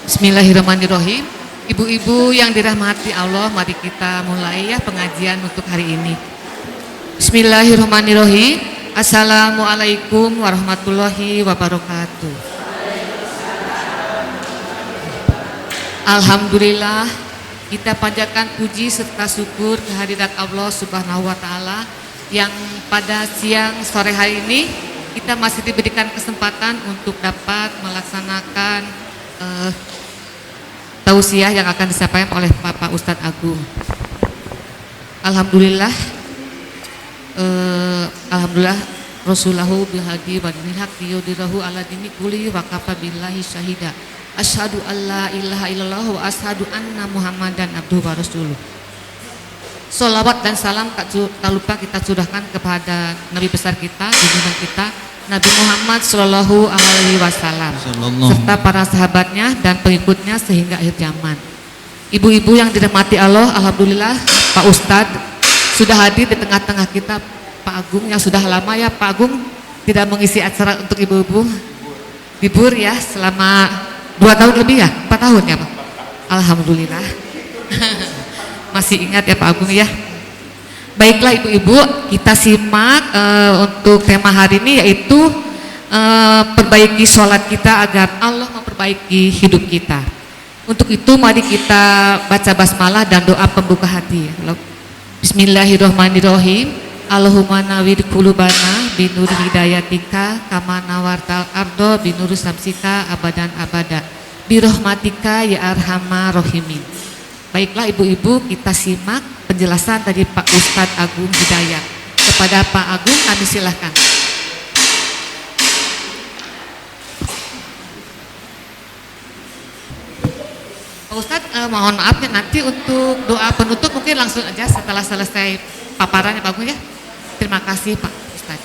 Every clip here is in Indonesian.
Bismillahirrahmanirrahim. Ibu-ibu yang dirahmati Allah, mari kita mulai ya pengajian untuk hari ini. Bismillahirrahmanirrahim. Assalamualaikum warahmatullahi wabarakatuh. Alhamdulillah, kita panjatkan puji serta syukur kehadirat Allah Subhanahu wa taala yang pada siang sore hari ini kita masih diberikan kesempatan untuk dapat melaksanakan tausiah yang akan disampaikan oleh Bapak Ustadz Agung. Alhamdulillah, alhamdulillah Rasulahu bilhadi wa dinil haqi yudhirahu ala dini kulli wa kafa billahi syahida. Asyhadu alla ilaha illallah wa asyhadu anna Muhammadan abduhu wa rasuluh. Sholawat dan salam tak lupa kita curahkan kepada Nabi besar kita, junjungan kita, Nabi Muhammad Shallallahu Alaihi Wasallam, serta para sahabatnya dan pengikutnya sehingga akhir zaman. Ibu-ibu yang dirahmati Allah, alhamdulillah Pak Ustadz sudah hadir di tengah-tengah kita. Pak Agung yang sudah lama ya Pak Agung tidak mengisi acara untuk ibu-ibu, libur ya selama 2 tahun lebih ya, 4 tahun ya Pak. Alhamdulillah. Masih ingat ya Pak Agung ya. Baiklah ibu-ibu, kita simak untuk tema hari ini yaitu perbaiki sholat kita agar Allah memperbaiki hidup kita. Untuk itu mari kita baca basmalah dan doa pembuka hati. Bismillahirrahmanirrahim. Allahumma nawwir qulubana binur hidayatika kama nawartal ardo binur samsika abadan abada birahmatika ya arhamar rahimin. Baiklah ibu-ibu, kita simak penjelasan dari Pak Ustadz Agung Hidayat. Kepada Pak Agung kami silahkan. Pak Ustadz mohon maaf ya, nanti untuk doa penutup mungkin langsung aja setelah selesai paparannya Pak Agung ya. Terima kasih Pak Ustadz.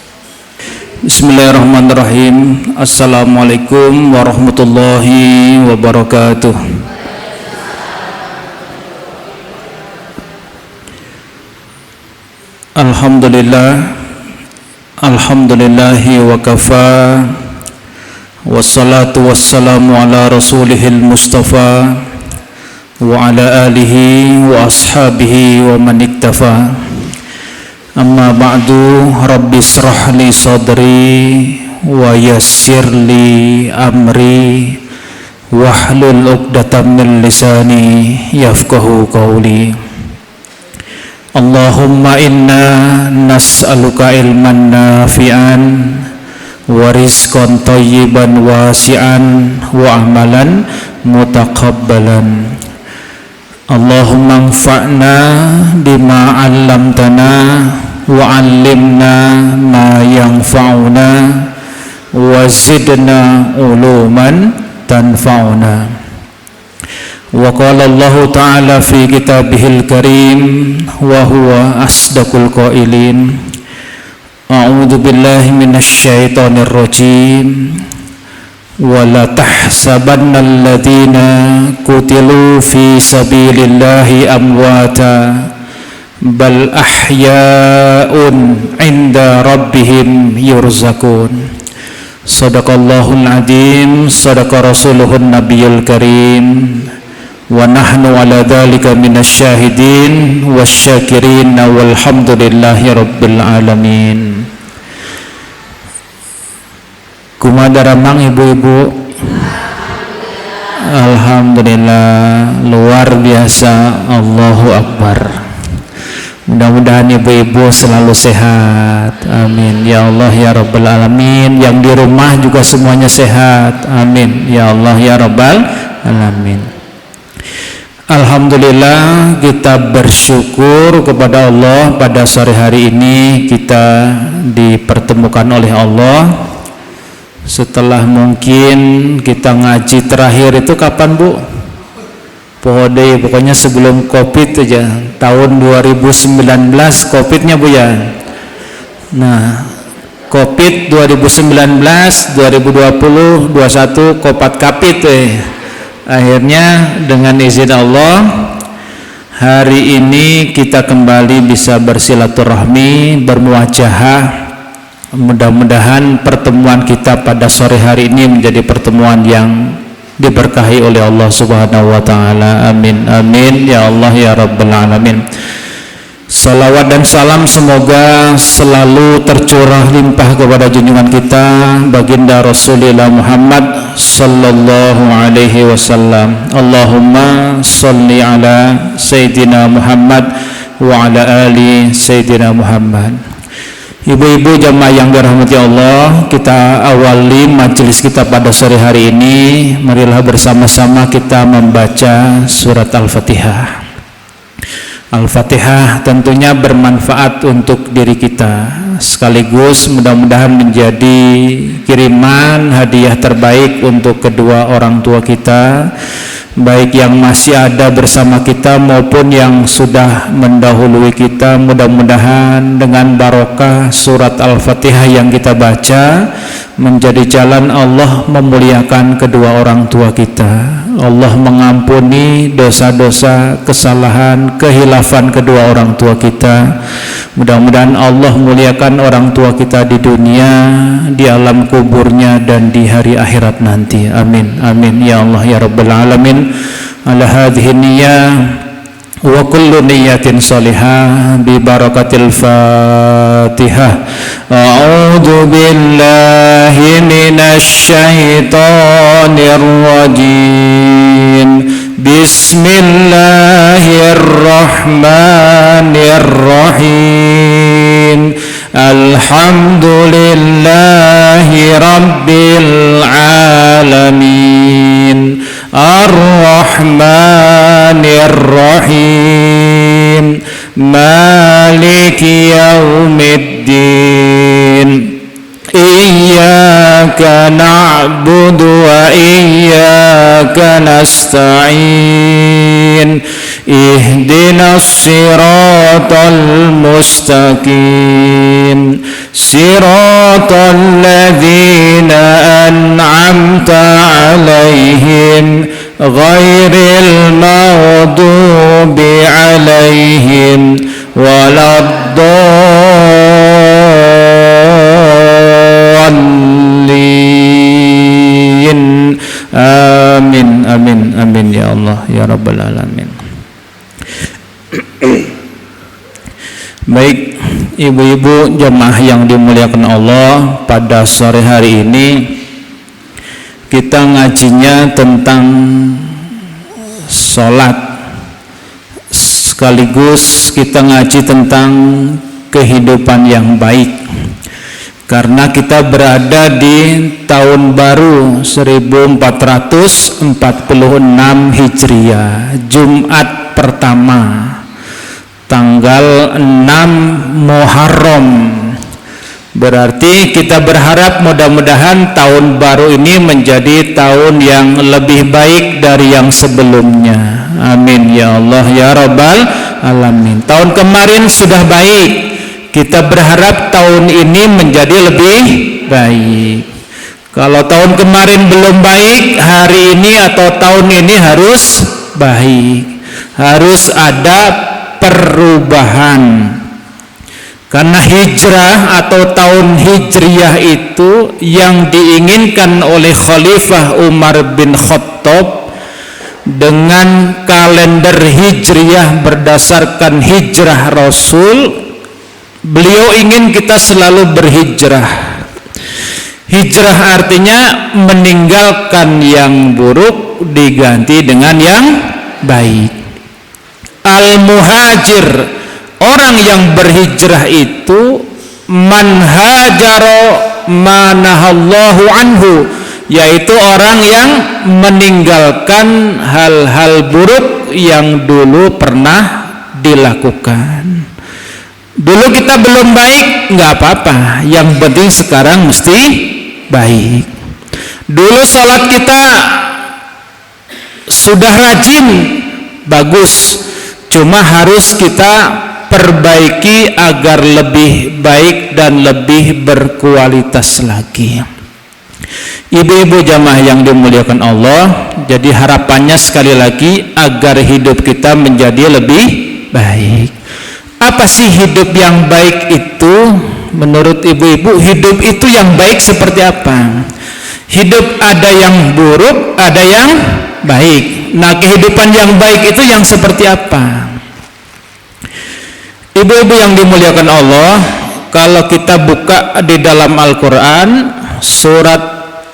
Bismillahirrahmanirrahim. Assalamualaikum warahmatullahi wabarakatuh. Alhamdulillah, alhamdulillahi wa kafa, wassalatu wassalamu ala rasulihil mustafa wa ala alihi wa ashabihi wa man iktafa. Amma ba'du, rabbi israh li sadri wa yassir li amri wahlul 'uqdatam min lisani yafqahu qawli. Allahumma inna nas'aluka ilman nafi'an wa rizqan thayyiban wasi'an wa amalan mutaqabbalan. Allahumma anfa'na bima 'allamtana wa 'allimna ma yanfa'una wa zidna uluman tanfa'una. Wa qala Allah ta'ala fi kitabihil karim wa huwa asdaqul qailin. A'udzu billahi minasy syaithanir rajim. Wa la tahsabannal ladzina qutilu fi sabilillahi amwata bal ahya'un 'inda rabbihim yurzaqun. Shadaqallahul adzim, shadaqa rasuluhun nabiyul karim. Wa nahnu ala dzalika minasyahidin wasyakirin walhamdulillahi rabbil alamin. Kumaha daramang ibu-ibu? Alhamdulillah, luar biasa, Allahu Akbar. Mudah-mudahan ibu-ibu selalu sehat, amin ya Allah ya rabbal alamin. Yang di rumah juga semuanya sehat, amin ya Allah ya rabbal alamin. Alhamdulillah, kita bersyukur kepada Allah pada sore hari ini kita dipertemukan oleh Allah setelah mungkin kita ngaji terakhir itu kapan Bu? Pokoknya sebelum Covid aja, tahun 2019 Covidnya Bu ya. Nah, Covid 2019, 2020, 21 Kopat Kapit Akhirnya dengan izin Allah hari ini kita kembali bisa bersilaturahmi, bermuajahah. Mudah-mudahan pertemuan kita pada sore hari ini menjadi pertemuan yang diberkahi oleh Allah Subhanahu wa taala. Amin amin ya Allah ya rabbal alamin. Salawat dan salam semoga selalu tercurah limpah kepada junjungan kita baginda Rasulullah Muhammad sallallahu alaihi wasallam. Allahumma sholli ala sayyidina Muhammad wa ala ali sayyidina Muhammad. Ibu-ibu jamaah yang dirahmati Allah, kita awali majelis kita pada sore hari ini. Marilah bersama-sama kita membaca surat Al-Fatihah. Al-Fatihah tentunya bermanfaat untuk diri kita, sekaligus mudah-mudahan menjadi kiriman hadiah terbaik untuk kedua orang tua kita, baik yang masih ada bersama kita maupun yang sudah mendahului kita. Mudah-mudahan dengan barokah surat Al-Fatihah yang kita baca menjadi jalan Allah memuliakan kedua orang tua kita. Allah mengampuni dosa-dosa, kesalahan, kehilafan kedua orang tua kita. Mudah-mudahan Allah muliakan orang tua kita di dunia, di alam kuburnya, dan di hari akhirat nanti. Amin amin ya Allah ya rabbal alamin. Ala hadhihi niyyah wa kullu niyyatin salihah bi barakatil Fatihah. A'udzu billahi minasy syaithanir rajim. Bismillahirrahmanirrahim. Alhamdulillahi rabbil alamin. Ar-Rahmanir-Rahim. Maliki yaumiddin. Iyyaka na'budu wa iyyaka nasta'in. Ihdinas siratal mustaqim. Siratal ladzina an'amta 'alaihim ghairil maghdubi 'alaihim waladdallin. Amin amin amin ya Allah ya rabbal alamin. Baik ibu-ibu jemaah yang dimuliakan Allah, pada sore hari ini kita ngajinya tentang sholat, sekaligus kita ngaji tentang kehidupan yang baik, karena kita berada di tahun baru 1446 Hijriah, Jumat pertama tanggal 6 Muharram. Berarti kita berharap mudah-mudahan tahun baru ini menjadi tahun yang lebih baik dari yang sebelumnya. Amin ya Allah ya rabbal alamin. Tahun kemarin sudah baik, kita berharap tahun ini menjadi lebih baik. Kalau tahun kemarin belum baik, hari ini atau tahun ini harus baik, harus ada perubahan. Karena hijrah atau tahun hijriyah itu yang diinginkan oleh Khalifah Umar bin Khattab dengan kalender hijriyah berdasarkan hijrah Rasul. Beliau ingin kita selalu berhijrah. Hijrah artinya meninggalkan yang buruk diganti dengan yang baik. Al-muhajir, orang yang berhijrah itu man hajaro manahallahu anhu, yaitu orang yang meninggalkan hal-hal buruk yang dulu pernah dilakukan. Dulu kita belum baik, nggak apa-apa, yang penting sekarang mesti baik. Dulu sholat kita sudah rajin, bagus, cuma harus kita perbaiki agar lebih baik dan lebih berkualitas lagi. Ibu-ibu jamaah yang dimuliakan Allah, jadi harapannya sekali lagi agar hidup kita menjadi lebih baik. Apa sih hidup yang baik itu? Menurut ibu-ibu, hidup itu yang baik seperti apa? Hidup ada yang buruk, ada yang baik. Nah, kehidupan yang baik itu yang seperti apa? Ibu-ibu yang dimuliakan Allah, kalau kita buka di dalam Al-Quran surat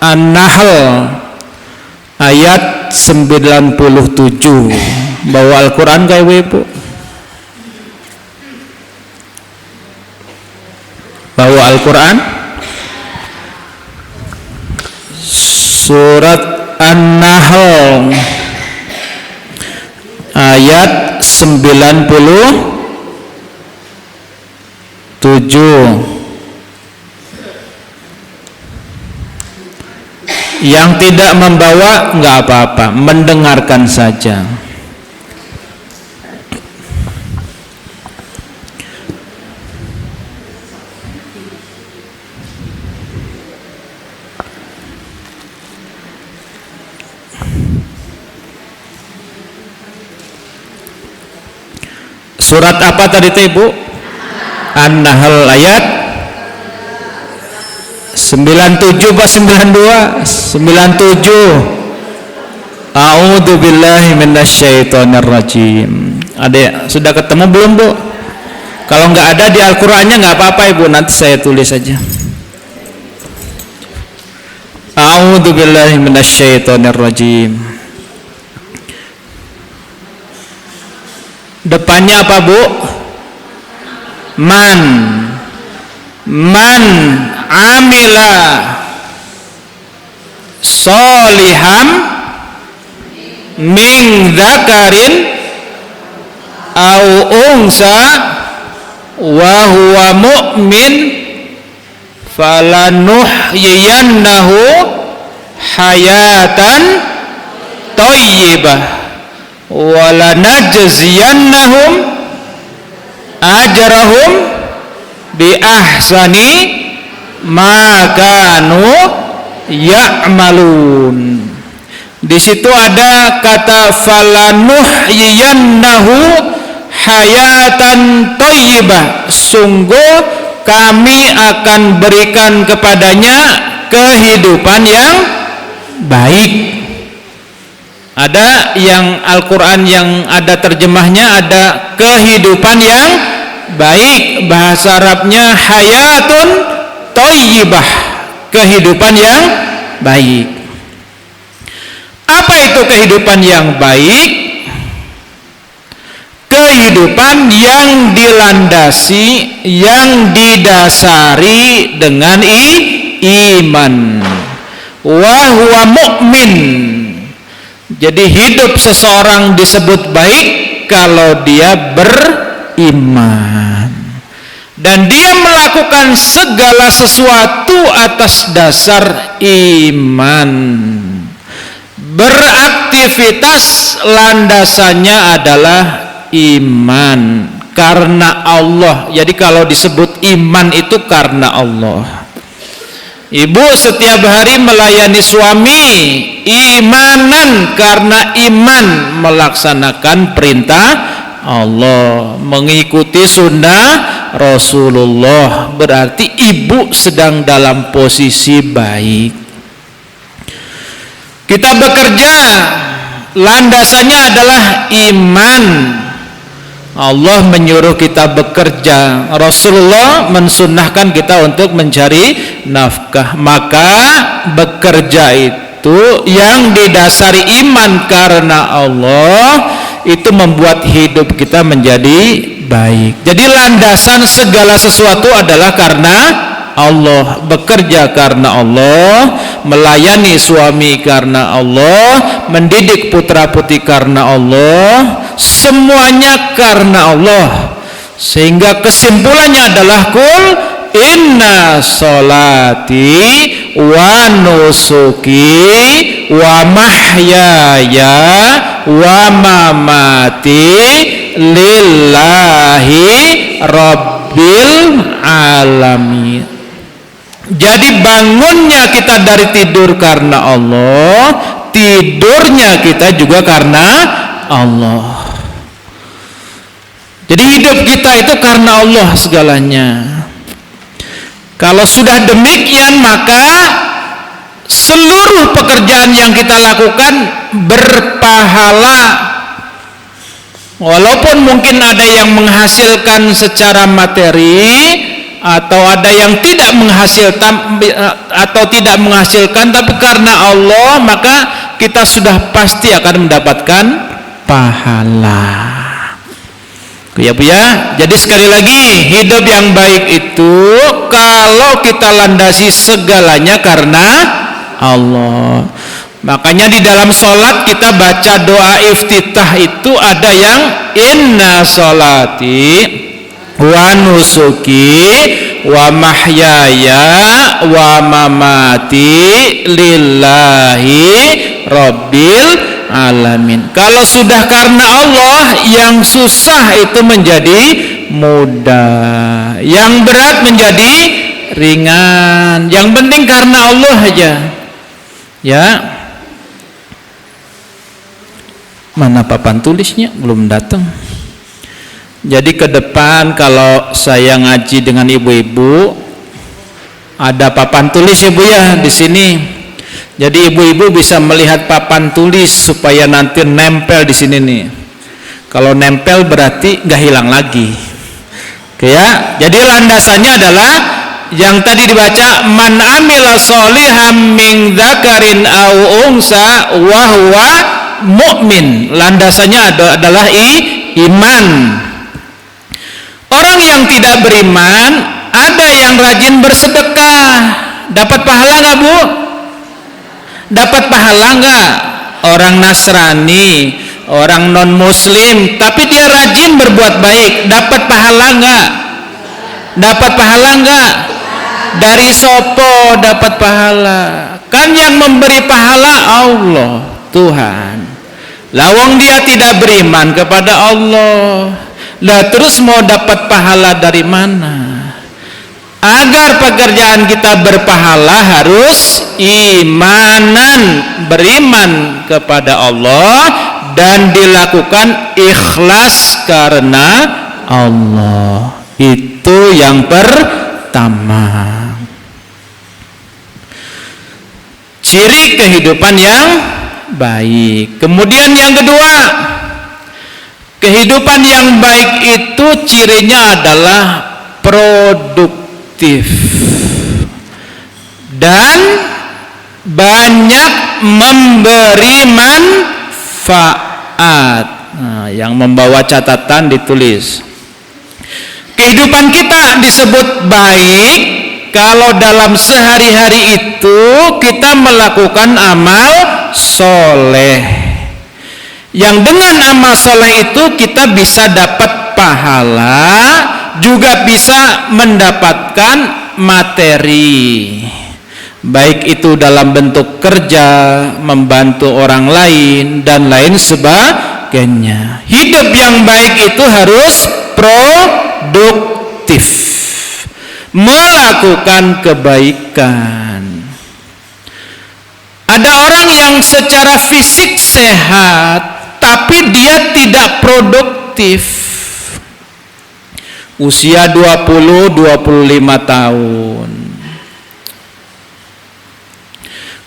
An-Nahl ayat 97, bawa Al-Quran gak ibu-ibu? Bawa Al-Quran surat An-Nahl ayat 97. Yang tidak membawa nggak apa-apa, mendengarkan saja. Surat apa tadi Ibu? An-Nahl ayat 97 pas 92? 97. A'udzu billahi minasyaitonir rajim. Ada sudah ketemu belum, Bu? Kalau nggak ada di Al-Qur'annya nggak apa-apa Ibu, nanti saya tulis saja. A'udzu billahi minasyaitonir rajim. Depannya apa, Bu? Man amila soliham min dzakarin au unsa wa huwa mu'min falanuhyiyannahu hayatan thayyibah wa lanajziyannahum ajrahum bi ahsani ma kanu ya'malun. Di situ ada kata falanuhyiyannahu hayatan thayyibah, sungguh kami akan berikan kepadanya kehidupan yang baik. Ada yang Al-Quran yang ada terjemahnya ada kehidupan yang baik, bahasa Arabnya hayatun thayyibah, kehidupan yang baik. Apa itu kehidupan yang baik? Kehidupan yang dilandasi, yang didasari dengan iman. Wa huwa mu'min. Jadi hidup seseorang disebut baik kalau dia beriman dan dia melakukan segala sesuatu atas dasar iman. Beraktivitas landasannya adalah iman karena Allah. Jadi kalau disebut iman itu karena Allah. Ibu setiap hari melayani suami imanan karena iman melaksanakan perintah Allah, mengikuti sunnah Rasulullah, berarti ibu sedang dalam posisi baik. Kita bekerja landasannya adalah iman. Allah menyuruh kita bekerja, Rasulullah mensunnahkan kita untuk mencari nafkah. Maka bekerja itu yang didasari iman karena Allah itu membuat hidup kita menjadi baik. Jadi landasan segala sesuatu adalah karena Allah, bekerja karena Allah, melayani suami karena Allah, mendidik putra-putri karena Allah, semuanya karena Allah. Sehingga kesimpulannya adalah kul inna sholati wa nusuki wa mahyaya wa mamati lillahi rabbil alamin. Jadi bangunnya kita dari tidur karena Allah, tidurnya kita juga karena Allah. Jadi hidup kita itu karena Allah segalanya. Kalau sudah demikian maka seluruh pekerjaan yang kita lakukan berpahala. Walaupun mungkin ada yang menghasilkan secara materi atau ada yang tidak menghasilkan, tapi karena Allah maka kita sudah pasti akan mendapatkan pahala. Ya Bu ya. Jadi sekali lagi, hidup yang baik itu kalau kita landasi segalanya karena Allah. Makanya di dalam sholat kita baca doa iftitah itu ada yang inna sholati wa nusuki wa mahyaya wa mamati lillahi rabbil alamin. Kalau sudah karena Allah, yang susah itu menjadi mudah, yang berat menjadi ringan. Yang penting karena Allah aja. Ya. Mana papan tulisnya? Belum datang. Jadi ke depan kalau saya ngaji dengan ibu-ibu, ada papan tulis ya Bu ya di sini. Jadi ibu-ibu bisa melihat papan tulis supaya nanti nempel di sini nih. Kalau nempel berarti nggak hilang lagi. Oke ya. Jadi landasannya adalah yang tadi dibaca, man amila sholihan min dzakarin aw unsa wa huwa mu'min. Landasannya adalah iman. Orang yang tidak beriman, ada yang rajin bersedekah, dapat pahala nggak Bu? Dapat pahala nggak? Orang Nasrani, orang non Muslim, tapi dia rajin berbuat baik, dapat pahala nggak? Dapat pahala nggak? Dari sopo dapat pahala? Kan yang memberi pahala Allah, Tuhan. Lawang dia tidak beriman kepada Allah, lah terus mau dapat pahala dari mana? Agar pekerjaan kita berpahala harus imanan, beriman kepada Allah dan dilakukan ikhlas karena Allah. Itu yang pertama. Ciri kehidupan yang baik. Kemudian yang kedua, kehidupan yang baik itu cirinya adalah produktif dan banyak memberi manfaat. Nah, yang membawa catatan ditulis. Kehidupan kita disebut baik kalau dalam sehari-hari itu kita melakukan amal soleh, yang dengan amal soleh itu kita bisa dapat pahala, juga bisa mendapatkan materi, baik itu dalam bentuk kerja, membantu orang lain, dan lain sebagainya. Hidup yang baik itu harus produktif, melakukan kebaikan. Ada orang yang secara fisik sehat, tapi dia tidak produktif. Usia 20-25 tahun.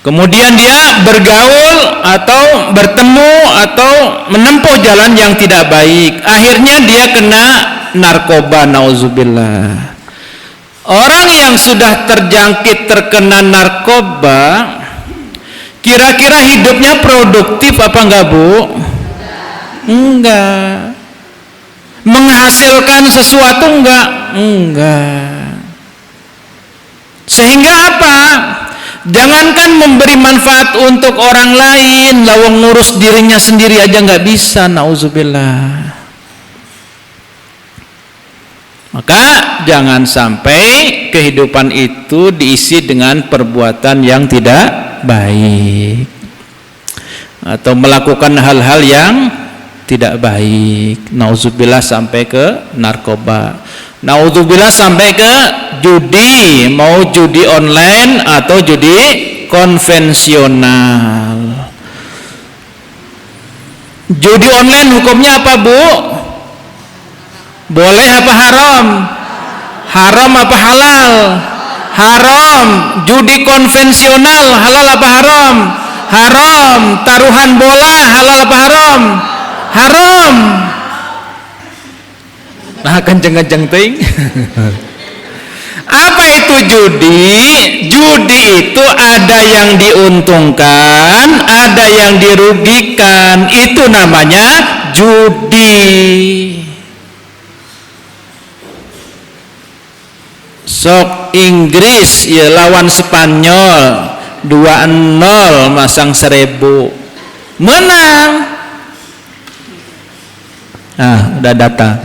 Kemudian dia bergaul atau bertemu atau menempuh jalan yang tidak baik. Akhirnya dia kena narkoba, nauzubillah. Orang yang sudah terjangkit terkena narkoba, kira-kira hidupnya produktif apa enggak Bu? Enggak. Menghasilkan sesuatu enggak? Enggak. Sehingga apa? Jangankan memberi manfaat untuk orang lain, lawang ngurus dirinya sendiri aja enggak bisa, nauzubillah. Maka jangan sampai kehidupan itu diisi dengan perbuatan yang tidak baik atau melakukan hal-hal yang tidak baik. Nauzubillah sampai ke narkoba, nauzubillah sampai ke judi, mau judi online atau judi konvensional. Judi online hukumnya apa Bu? Boleh apa haram? Haram apa halal? Haram. Judi konvensional halal apa haram? Haram. Taruhan bola halal apa haram? Haram. Nah, kenceng-kenceng ting. Apa itu judi? Judi itu ada yang diuntungkan, ada yang dirugikan. Itu namanya judi. Sok Inggris ya lawan Spanyol 2-0 masang 1000 menang. Nah, udah datang.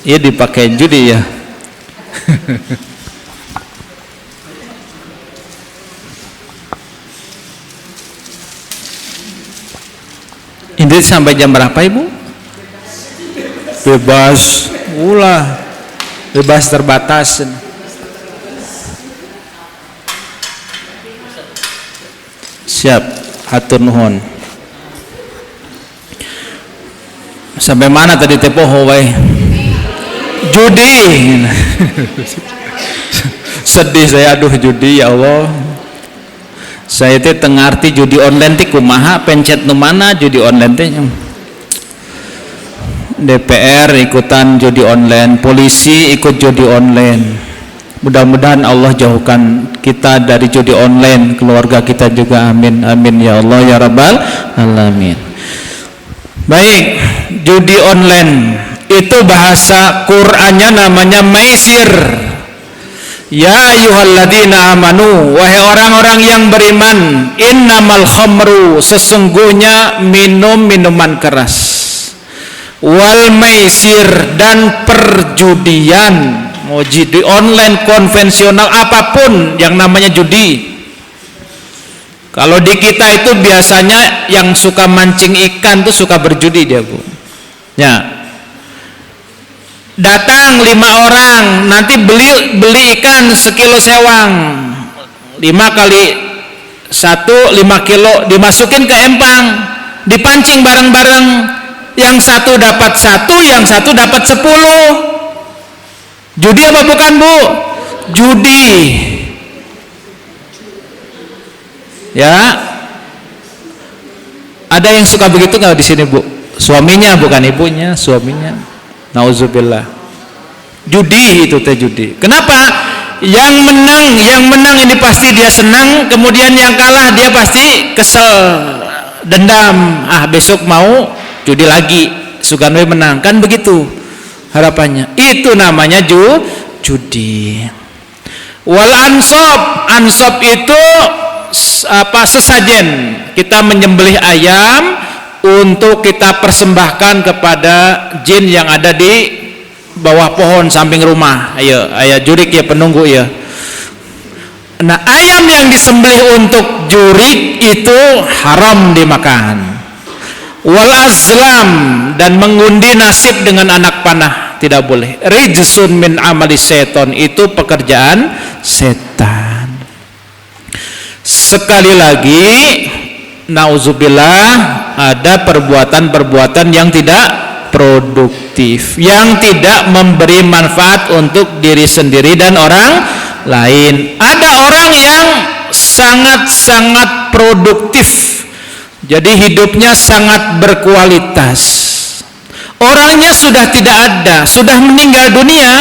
Iya dipakai judi ya. Ini sampai jam berapa Ibu? Bebas. Ulah. Bebas terbatas. Siap. Hatur nuhun. Sampai mana tadi tepoho wae? Judi. Sedih saya, aduh judi ya Allah. Saya teh tengarti judi online teh kumaha, pencet nu mana judi online teh. DPR ikutan judi online, polisi ikut judi online. Mudah-mudahan Allah jauhkan kita dari judi online, keluarga kita juga, amin amin ya Allah ya rabbal alamin. Baik, judi online itu bahasa Qur'annya namanya maisir. Ya ayyuhalladzina amanu, wahai orang-orang yang beriman, innamal khamru, sesungguhnya minuman keras, wal maisir, dan perjudian, mau judi online konvensional apapun yang namanya judi. Kalau di kita itu biasanya yang suka mancing ikan tuh suka berjudi dia, Bu. Ya. Datang 5 orang, nanti beli ikan sekilo sewang, 5 kali 1 5 kilo, dimasukin ke empang, dipancing bareng-bareng, yang satu dapat 1, yang satu dapat 10. Judi apa bukan, Bu? Judi. Ya, ada yang suka begitu nggak di sini, Bu? Suaminya, bukan ibunya, suaminya. Nauzubillah. Judi itu teh judi. Kenapa? Yang menang ini pasti dia senang, kemudian yang kalah dia pasti kesel, dendam. Ah, besok mau judi lagi, sugan we menang. Kan begitu harapannya. Itu namanya judi. Wal ansab itu sesajen. Kita menyembelih ayam untuk kita persembahkan kepada jin yang ada di bawah pohon samping rumah. Ayo jurik ya, penunggu ya. Nah, ayam yang disembelih untuk jurik itu haram dimakan. Wal azlam, dan mengundi nasib dengan anak panah tidak boleh. Rijsun min amali seton, itu pekerjaan setan. Sekali lagi, nauzubillah, ada perbuatan-perbuatan yang tidak produktif, yang tidak memberi manfaat untuk diri sendiri dan orang lain. Ada orang yang sangat-sangat produktif, jadi hidupnya sangat berkualitas. Orangnya sudah tidak ada, sudah meninggal dunia,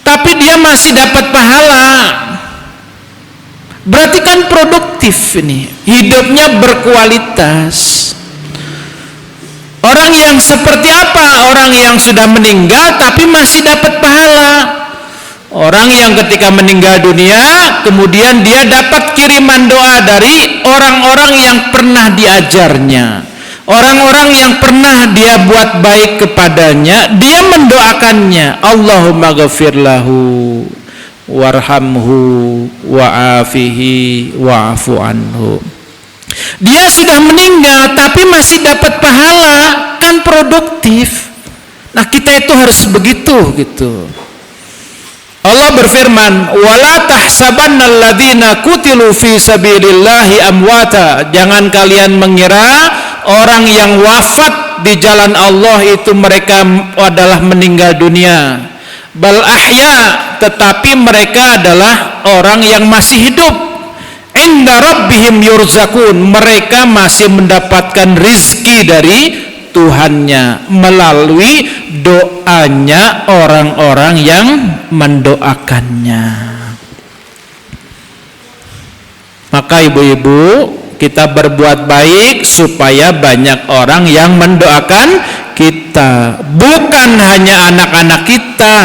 tapi dia masih dapat pahala. Berarti kan produktif ini, hidupnya berkualitas. Orang yang seperti apa? Orang yang sudah meninggal tapi masih dapat pahala. Orang yang ketika meninggal dunia kemudian dia dapat kiriman doa dari orang-orang yang pernah diajarnya, orang-orang yang pernah dia buat baik kepadanya, dia mendoakannya, Allahumma ghafir lahu warhamhu wa'afihi wa'afu anhu. Dia sudah meninggal tapi masih dapat pahala, kan produktif. Nah, kita itu harus begitu gitu. Allah berfirman, wala tahsabannal ladzina qutilu fi sabilillahi amwata, jangan kalian mengira orang yang wafat di jalan Allah itu mereka adalah meninggal dunia. Bal ahya, tetapi mereka adalah orang yang masih hidup. Inda rabbihim yurzakun, mereka masih mendapatkan rizki dari Tuhannya melalui doanya orang-orang yang mendoakannya. Maka ibu-ibu, kita berbuat baik supaya banyak orang yang mendoakan kita, bukan hanya anak-anak kita,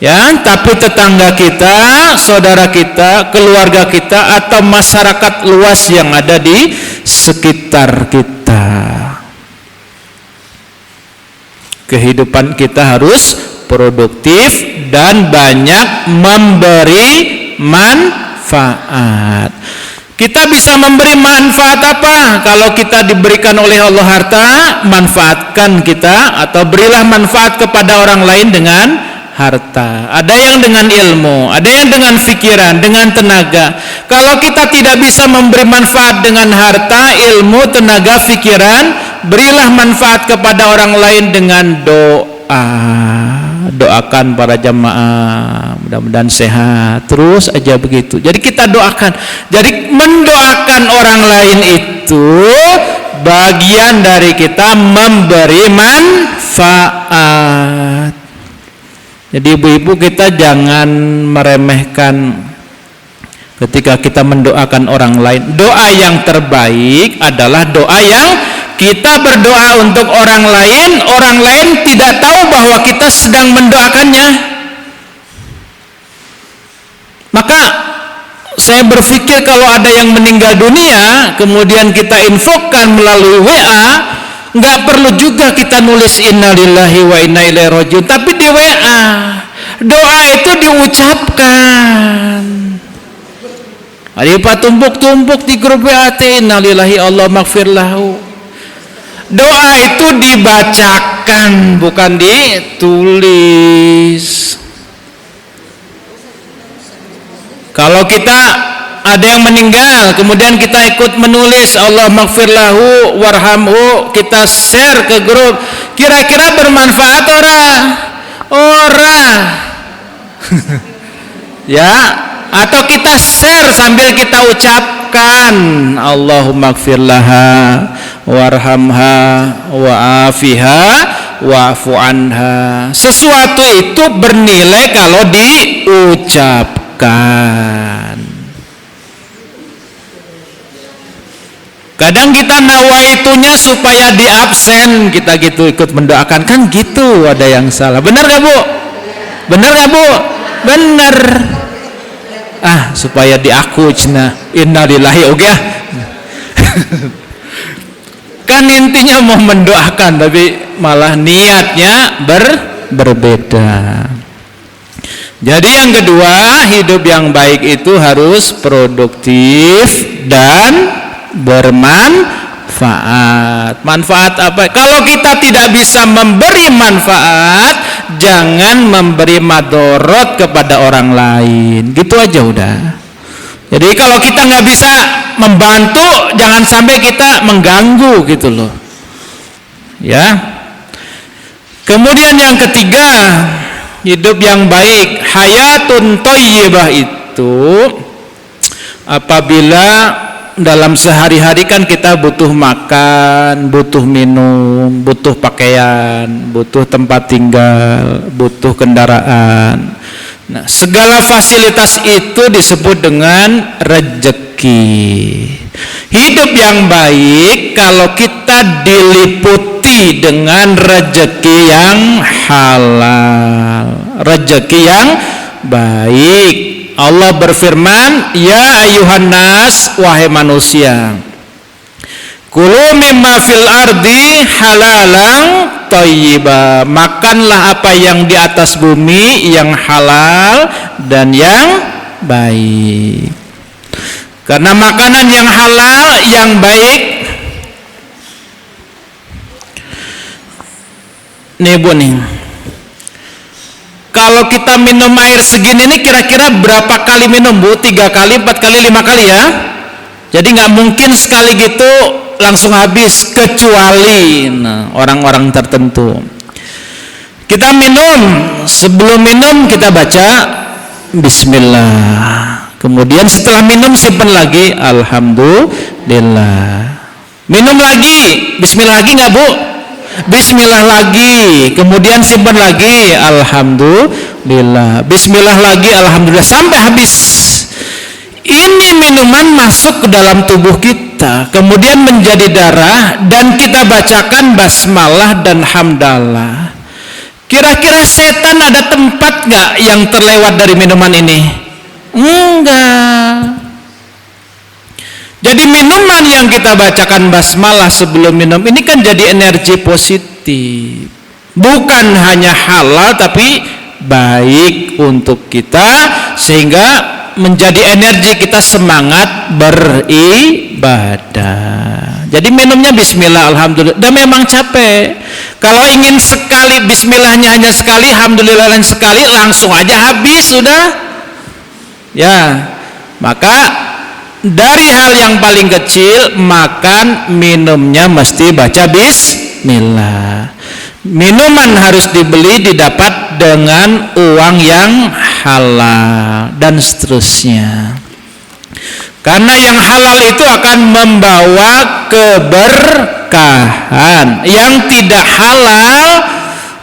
ya, tapi tetangga kita, saudara kita, keluarga kita, atau masyarakat luas yang ada di sekitar kita. Kehidupan kita harus produktif dan banyak memberi manfaat. Kita bisa memberi manfaat apa? Kalau kita diberikan oleh Allah harta, manfaatkan kita, atau berilah manfaat kepada orang lain dengan harta. Ada yang dengan ilmu, ada yang dengan pikiran, dengan tenaga. Kalau kita tidak bisa memberi manfaat dengan harta, ilmu, tenaga, pikiran, berilah manfaat kepada orang lain dengan doa. Doakan para jamaah, mudah-mudahan sehat, terus aja begitu. Jadi kita doakan. Jadi mendoakan orang lain itu bagian dari kita memberi manfaat. Jadi ibu-ibu, kita jangan meremehkan ketika kita mendoakan orang lain. Doa yang terbaik adalah doa yang kita berdoa untuk orang lain tidak tahu bahwa kita sedang mendoakannya. Maka saya berpikir kalau ada yang meninggal dunia, kemudian kita infokan melalui WA, nggak perlu juga kita nulis innalillahi wa inna ilaihi rajiun, tapi di WA doa itu diucapkan. Ada tumpuk-tumpuk di grup WA, innalillahi Allah maghfirlahu. Doa itu dibacakan, bukan ditulis. Kalau kita ada yang meninggal, kemudian kita ikut menulis Allah maghfirlahu warhamhu, kita share ke grup, kira-kira bermanfaat ora? Ya, atau kita share sambil kita ucapkan Allahumma gfirlaha warhamha wa'afiha wa'fu anha. Sesuatu itu bernilai kalau diucapkan. Kadang kita nawaitunya supaya di absen, kita gitu ikut mendoakan, kan gitu, ada yang salah. Benar gak Bu? Benar gak Bu? Benar. Supaya diaku cina innalillahi oke ya. Kan intinya mau mendoakan, tapi malah niatnya berbeda. Jadi yang kedua, hidup yang baik itu harus produktif dan bermanfaat. Manfaat apa? Kalau kita tidak bisa memberi manfaat, jangan memberi madorot kepada orang lain. Gitu aja udah. Jadi kalau kita nggak bisa membantu, jangan sampai kita mengganggu gitu loh. Ya. Kemudian yang ketiga, hidup yang baik, hayatun thayyibah itu apabila dalam sehari-hari kan kita butuh makan, butuh minum, butuh pakaian, butuh tempat tinggal, butuh kendaraan. Nah, segala fasilitas itu disebut dengan rezeki. Hidup yang baik kalau kita diliputi dengan rezeki yang halal, rezeki yang baik. Allah berfirman, ya ayuhan nas, wahai manusia, kulu mimma fil ardi halalang thayyiba, makanlah apa yang di atas bumi yang halal dan yang baik. Karena makanan yang halal yang baik, nih Bu nih, kalau kita minum air segini nih kira-kira berapa kali minum Bu? 3 kali, 4 kali, 5 kali ya. Jadi nggak mungkin sekali gitu langsung habis, kecuali orang-orang tertentu. Kita minum, sebelum minum kita baca bismillah. Kemudian setelah minum simpan lagi alhamdulillah. Minum lagi, bismillah lagi nggak Bu? Bismillah lagi, kemudian simpan lagi alhamdulillah. Bismillah lagi alhamdulillah sampai habis. Ini minuman masuk ke dalam tubuh kita, kemudian menjadi darah dan kita bacakan basmalah dan hamdalah. Kira-kira setan ada tempat nggak yang terlewat dari minuman ini? Enggak. Jadi minuman yang kita bacakan basmalah sebelum minum ini kan jadi energi positif. Bukan hanya halal tapi baik untuk kita sehingga menjadi energi kita semangat beribadah. Jadi minumnya bismillah alhamdulillah. Dan memang capek. Kalau ingin sekali bismillahnya hanya sekali, alhamdulillah sekali, langsung aja habis sudah. Ya. Maka dari hal yang paling kecil, makan minumnya mesti baca bismillah. Minuman harus dibeli didapat dengan uang yang halal dan seterusnya. Karena yang halal itu akan membawa keberkahan. Yang tidak halal,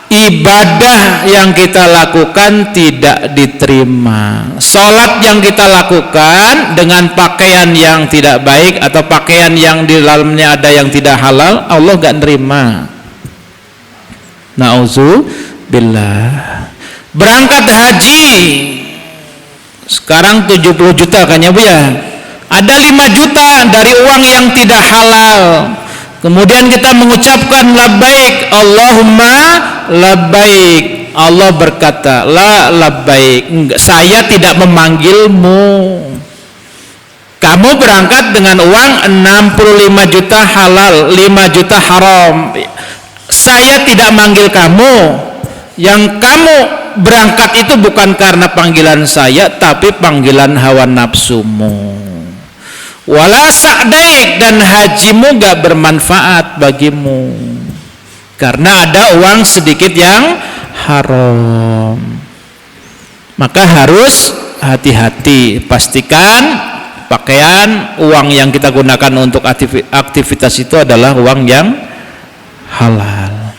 ibadah yang kita lakukan tidak diterima. Sholat yang kita lakukan dengan pakaian yang tidak baik atau pakaian yang di dalamnya ada yang tidak halal, Allah gak nerima. Na'udzubillah. Berangkat haji sekarang 70 juta kan ya Bu ya. Ada 5 juta dari uang yang tidak halal. Kemudian kita mengucapkan labbaik Allahumma labbaik. Allah berkata la labbaik, saya tidak memanggilmu. Kamu berangkat dengan uang 65 juta halal, 5 juta haram. Saya tidak manggil kamu. Yang kamu berangkat itu bukan karena panggilan saya, tapi panggilan hawa nafsumu. Wala sa'daik, dan hajimu gak bermanfaat bagimu karena ada uang sedikit yang haram. Maka harus hati-hati, pastikan pakaian, uang yang kita gunakan untuk aktivitas itu adalah uang yang halal.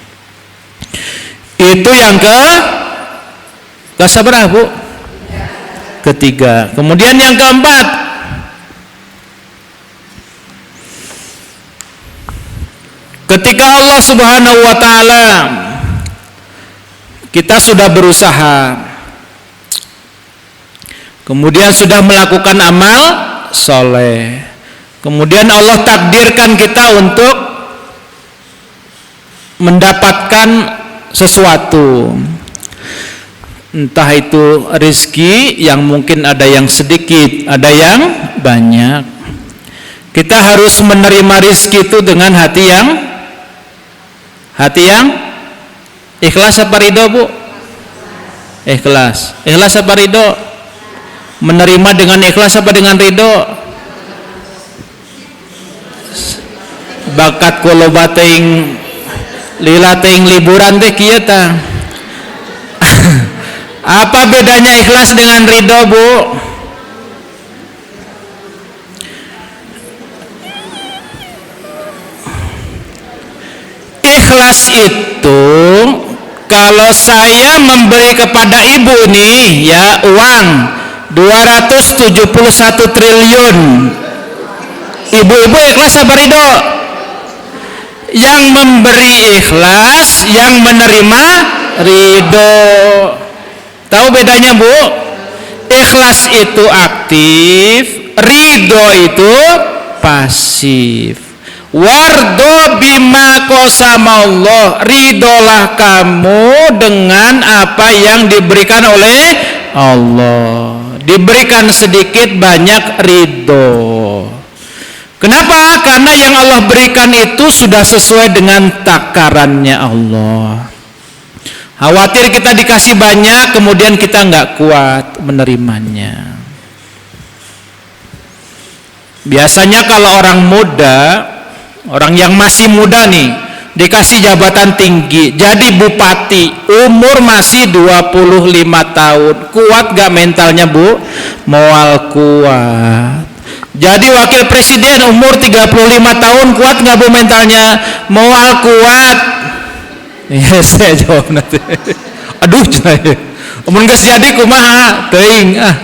Itu yang ke seberapa Bu? Ketiga. Kemudian yang keempat, ketika Allah Subhanahu wa ta'ala, kita sudah berusaha, kemudian sudah melakukan amal soleh, kemudian Allah takdirkan kita untuk mendapatkan sesuatu, entah itu rezeki yang mungkin ada yang sedikit, ada yang banyak. Kita harus menerima rezeki itu dengan hati yang ikhlas apa ridho Bu? Ikhlas. Ikhlas apa ridho? Menerima dengan ikhlas apa dengan ridho? Bakat kula bating lila teuing liburan teh kieu tah. Apa bedanya ikhlas dengan ridho Bu? Ikhlas itu kalau saya memberi kepada ibu nih ya uang 271 triliun, ibu-ibu ikhlas apa ridho? Yang memberi ikhlas, yang menerima ridho. Tahu bedanya Bu? Ikhlas itu aktif, ridho itu pasif. Wardo bima qasamallah, ridolah kamu dengan apa yang diberikan oleh Allah. Diberikan sedikit banyak ridho. Kenapa? Karena yang Allah berikan itu sudah sesuai dengan takarannya Allah. Khawatir kita dikasih banyak kemudian kita nggak kuat menerimanya. Biasanya kalau orang muda, orang yang masih muda nih, dikasih jabatan tinggi, jadi bupati, umur masih 25 tahun. Kuat gak mentalnya, Bu? Moal kuat. Jadi wakil presiden umur 35 tahun, kuat gak, Bu, mentalnya? Moal kuat. Ya, saya jawab nanti. Aduh, saya mun geus jadi kumaha teuing ah.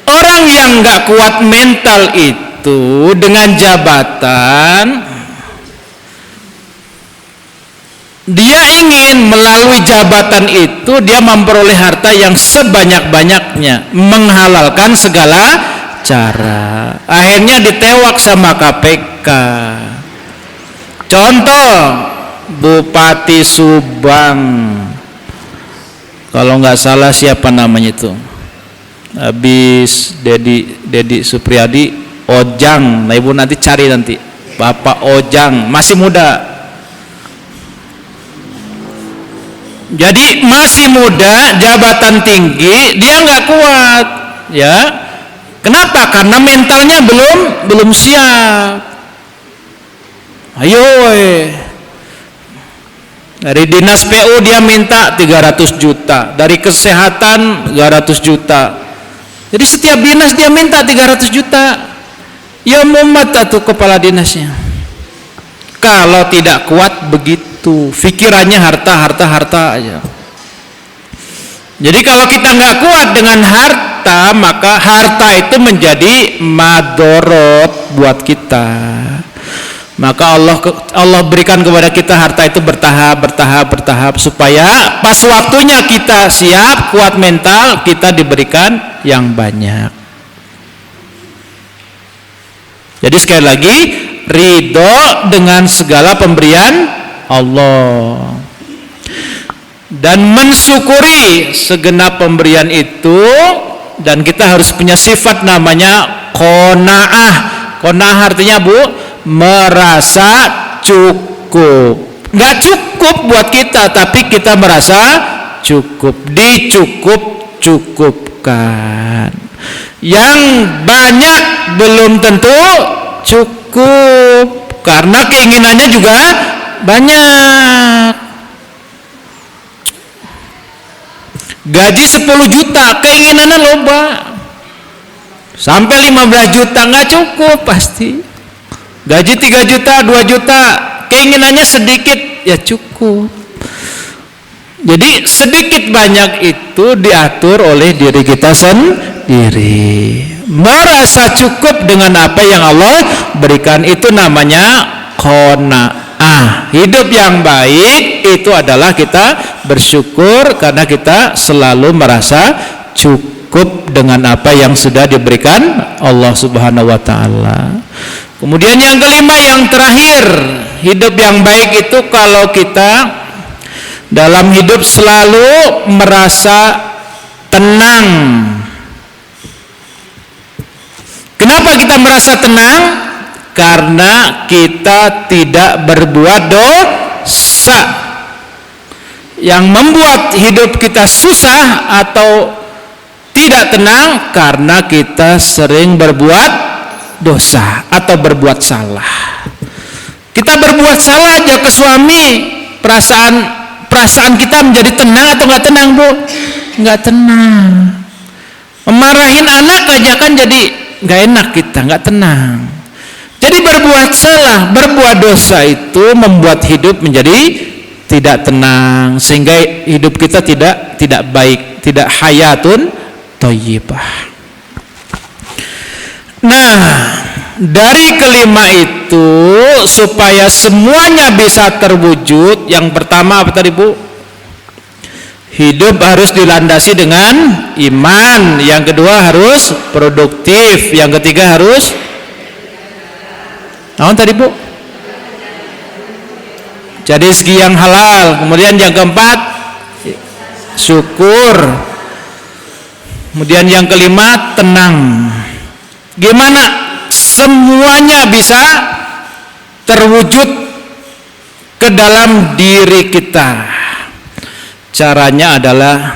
Orang yang gak kuat mental itu dengan jabatan, dia ingin melalui jabatan itu dia memperoleh harta yang sebanyak-banyaknya, menghalalkan segala cara. Akhirnya ditewak sama KPK. Contoh Bupati Subang, kalau nggak salah siapa namanya itu, habis Dedi Supriyadi, Ojang. Nah, Ibu nanti cari nanti, Bapak Ojang, masih muda. Jadi masih muda, jabatan tinggi, dia nggak kuat, ya. Kenapa? Karena mentalnya belum siap. Ayo, dari dinas PU dia minta 300 juta, dari kesehatan 300 juta. Jadi setiap dinas dia minta 300 juta. Ya mumet atuh kepala dinasnya. Kalau tidak kuat begitu, pikirannya harta aja. Jadi kalau kita nggak kuat dengan harta, maka harta itu menjadi madorot buat kita. Maka Allah berikan kepada kita harta itu bertahap supaya pas waktunya kita siap, kuat mental, kita diberikan yang banyak. Jadi sekali lagi, ridho dengan segala pemberian Allah dan mensyukuri segenap pemberian itu, dan kita harus punya sifat namanya qanaah. Qanaah artinya, Bu, merasa cukup. Nggak cukup buat kita, tapi kita merasa cukup, dicukupkan. Yang banyak belum tentu cukup, karena keinginannya juga banyak. Gaji 10 juta, keinginannya loba. Sampai 15 juta nggak cukup pasti. Gaji 3 juta, 2 juta, keinginannya sedikit, ya cukup. Jadi sedikit banyak itu diatur oleh diri kita sendiri. Merasa cukup dengan apa yang Allah berikan, itu namanya qanaah. Hidup yang baik itu adalah kita bersyukur karena kita selalu merasa cukup dengan apa yang sudah diberikan Allah Subhanahu wa taala. Kemudian yang kelima, yang terakhir, hidup yang baik itu kalau kita dalam hidup selalu merasa tenang. Kenapa kita merasa tenang? Karena kita tidak berbuat dosa. Yang membuat hidup kita susah atau tidak tenang karena kita sering berbuat dosa atau berbuat salah. Kita berbuat salah aja ke suami, perasaan kita menjadi tenang atau nggak tenang, Bu? Nggak tenang. Memarahin anak aja kan jadi nggak enak, kita nggak tenang. Jadi berbuat salah, berbuat dosa itu membuat hidup menjadi tidak tenang, sehingga hidup kita tidak baik, tidak hayatun thayyibah. Nah, dari kelima itu supaya semuanya bisa terwujud, yang pertama apa tadi, Bu? Hidup harus dilandasi dengan iman. Yang kedua harus produktif. Yang ketiga harus naon tadi, Bu? Jadi rezeki yang halal. Kemudian yang keempat syukur. Kemudian yang kelima tenang. Gimana semuanya bisa terwujud ke dalam diri kita? Caranya adalah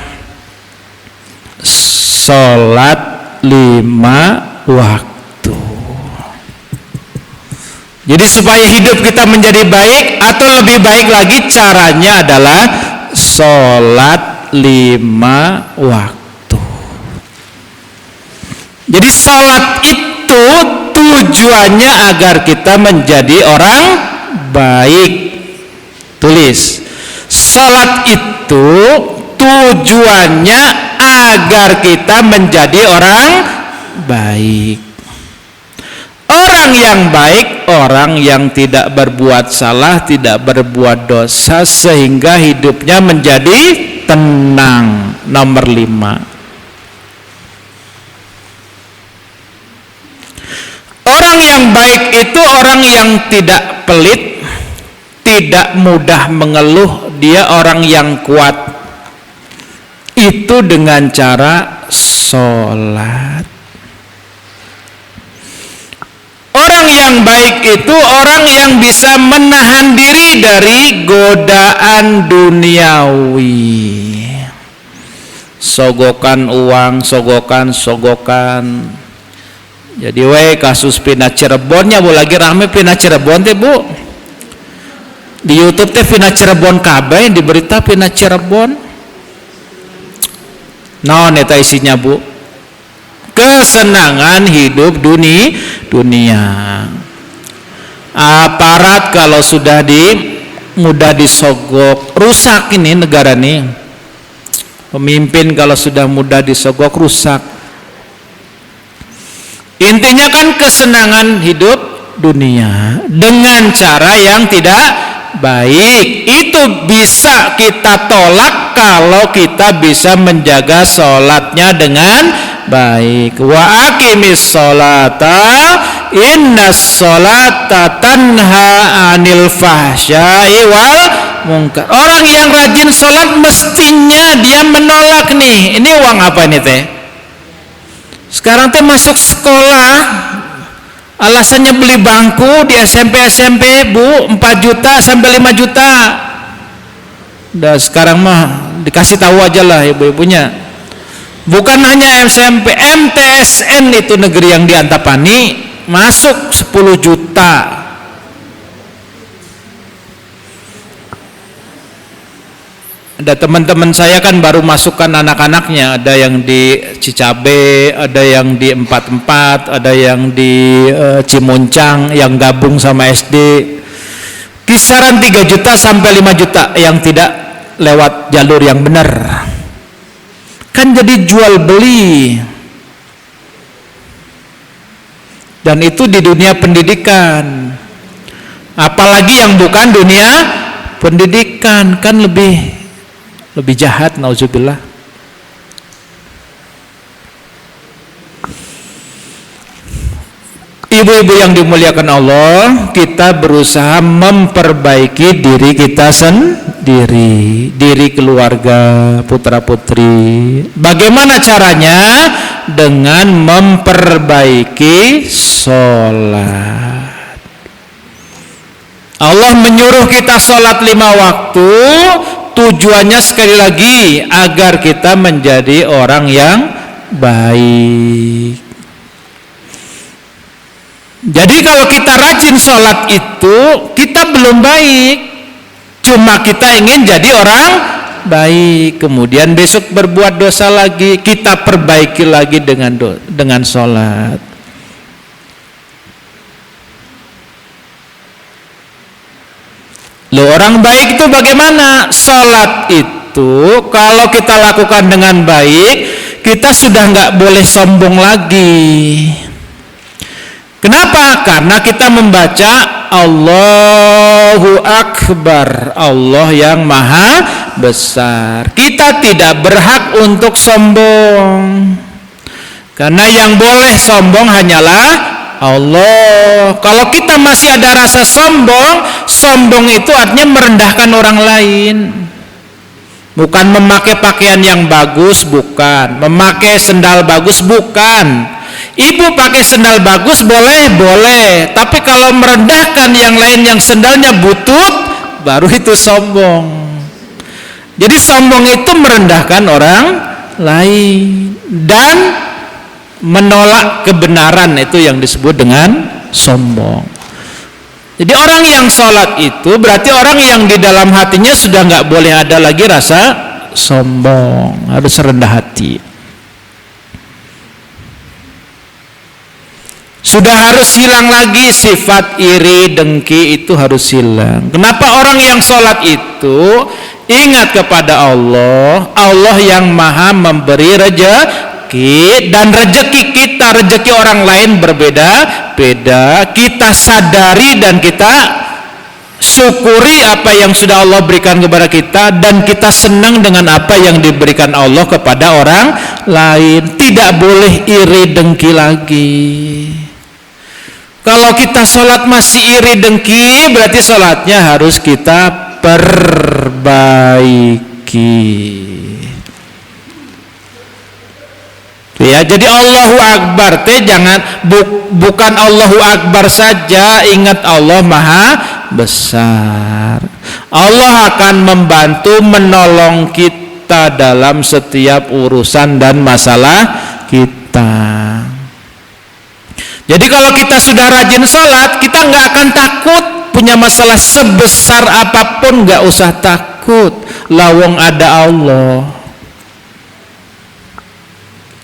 sholat 5 waktu. Jadi supaya hidup kita menjadi baik atau lebih baik lagi, caranya adalah sholat 5 waktu. Jadi sholat itu tujuannya agar kita menjadi orang baik. Tulis, sholat itu tujuannya agar kita menjadi orang baik. Orang yang baik, orang yang tidak berbuat salah, tidak berbuat dosa, sehingga hidupnya menjadi tenang. Nomor 5. Orang yang baik itu orang yang tidak pelit, tidak mudah mengeluh, dia orang yang kuat. Itu dengan cara sholat. Orang yang baik itu orang yang bisa menahan diri dari godaan duniawi. Sogokan uang, sogokan. Jadi kasus Pina Cirebonnya Bu lagi rame Pina Cirebon teh Bu. Di YouTube teh Pina Cirebon kabeh, di berita Pina Cirebon. Naon eta isinya Bu? Kesenangan hidup dunia. Aparat kalau sudah mudah disogok, rusak ini negara nih. Pemimpin kalau sudah mudah disogok, rusak. Intinya kan kesenangan hidup dunia dengan cara yang tidak baik. Itu bisa kita tolak kalau kita bisa menjaga sholatnya dengan baik. Wa aqimis sholata innas sholata tanha anil fahsya'i wal munkar. Orang yang rajin sholat mestinya dia menolak nih. Ini uang apa nih teh? Sekarang teh masuk sekolah, alasannya beli bangku di SMP Bu 4 juta sampai 5 juta. Udah sekarang mah dikasih tahu aja lah ibu-ibunya. Bukan hanya SMP, MTSN itu negeri yang di Antapani masuk 10 juta. Ada teman-teman saya kan baru masukkan anak-anaknya, ada yang di Cicabe, ada yang di 44, ada yang di Cimuncang yang gabung sama SD. Kisaran 3 juta sampai 5 juta yang tidak lewat jalur yang benar. Kan jadi jual beli. Dan itu di dunia pendidikan. Apalagi yang bukan dunia pendidikan, kan lebih jahat, nauzubillah. Ibu-ibu yang dimuliakan Allah, kita berusaha memperbaiki diri kita sendiri, diri keluarga, putra-putri. Bagaimana caranya? Dengan memperbaiki sholat. Allah menyuruh kita sholat 5 waktu. Tujuannya sekali lagi agar kita menjadi orang yang baik. Jadi kalau kita rajin sholat itu kita belum baik, cuma kita ingin jadi orang baik. Kemudian besok berbuat dosa lagi, kita perbaiki lagi dengan sholat. Loh, orang baik itu bagaimana? Sholat itu kalau kita lakukan dengan baik, kita sudah nggak boleh sombong lagi. Kenapa? Karena kita membaca Allahu Akbar, Allah yang maha besar. Kita tidak berhak untuk sombong, karena yang boleh sombong hanyalah Allah. Kalau kita masih ada rasa sombong itu artinya merendahkan orang lain. Bukan memakai pakaian yang bagus, bukan. Memakai sendal bagus, bukan. Ibu pakai sendal bagus boleh. Tapi kalau merendahkan yang lain yang sendalnya butut, baru itu sombong. Jadi sombong itu merendahkan orang lain dan menolak kebenaran, itu yang disebut dengan sombong. Jadi orang yang sholat itu berarti orang yang di dalam hatinya sudah nggak boleh ada lagi rasa sombong, harus rendah hati. Sudah harus hilang lagi sifat iri, dengki, itu harus hilang. Kenapa orang yang sholat itu ingat kepada Allah, Allah yang maha memberi rezeki, dan rezeki kita, rezeki orang lain berbeda-beda. Kita sadari dan kita syukuri apa yang sudah Allah berikan kepada kita, dan kita senang dengan apa yang diberikan Allah kepada orang lain. Tidak boleh iri dengki lagi. Kalau kita sholat masih iri dengki, berarti sholatnya harus kita perbaiki. Ya, jadi Allahu Akbar jangan bukan Allahu Akbar saja, ingat Allah Maha Besar. Allah akan membantu menolong kita dalam setiap urusan dan masalah kita. Jadi kalau kita sudah rajin sholat, kita nggak akan takut punya masalah sebesar apapun, nggak usah takut. Lawang ada Allah.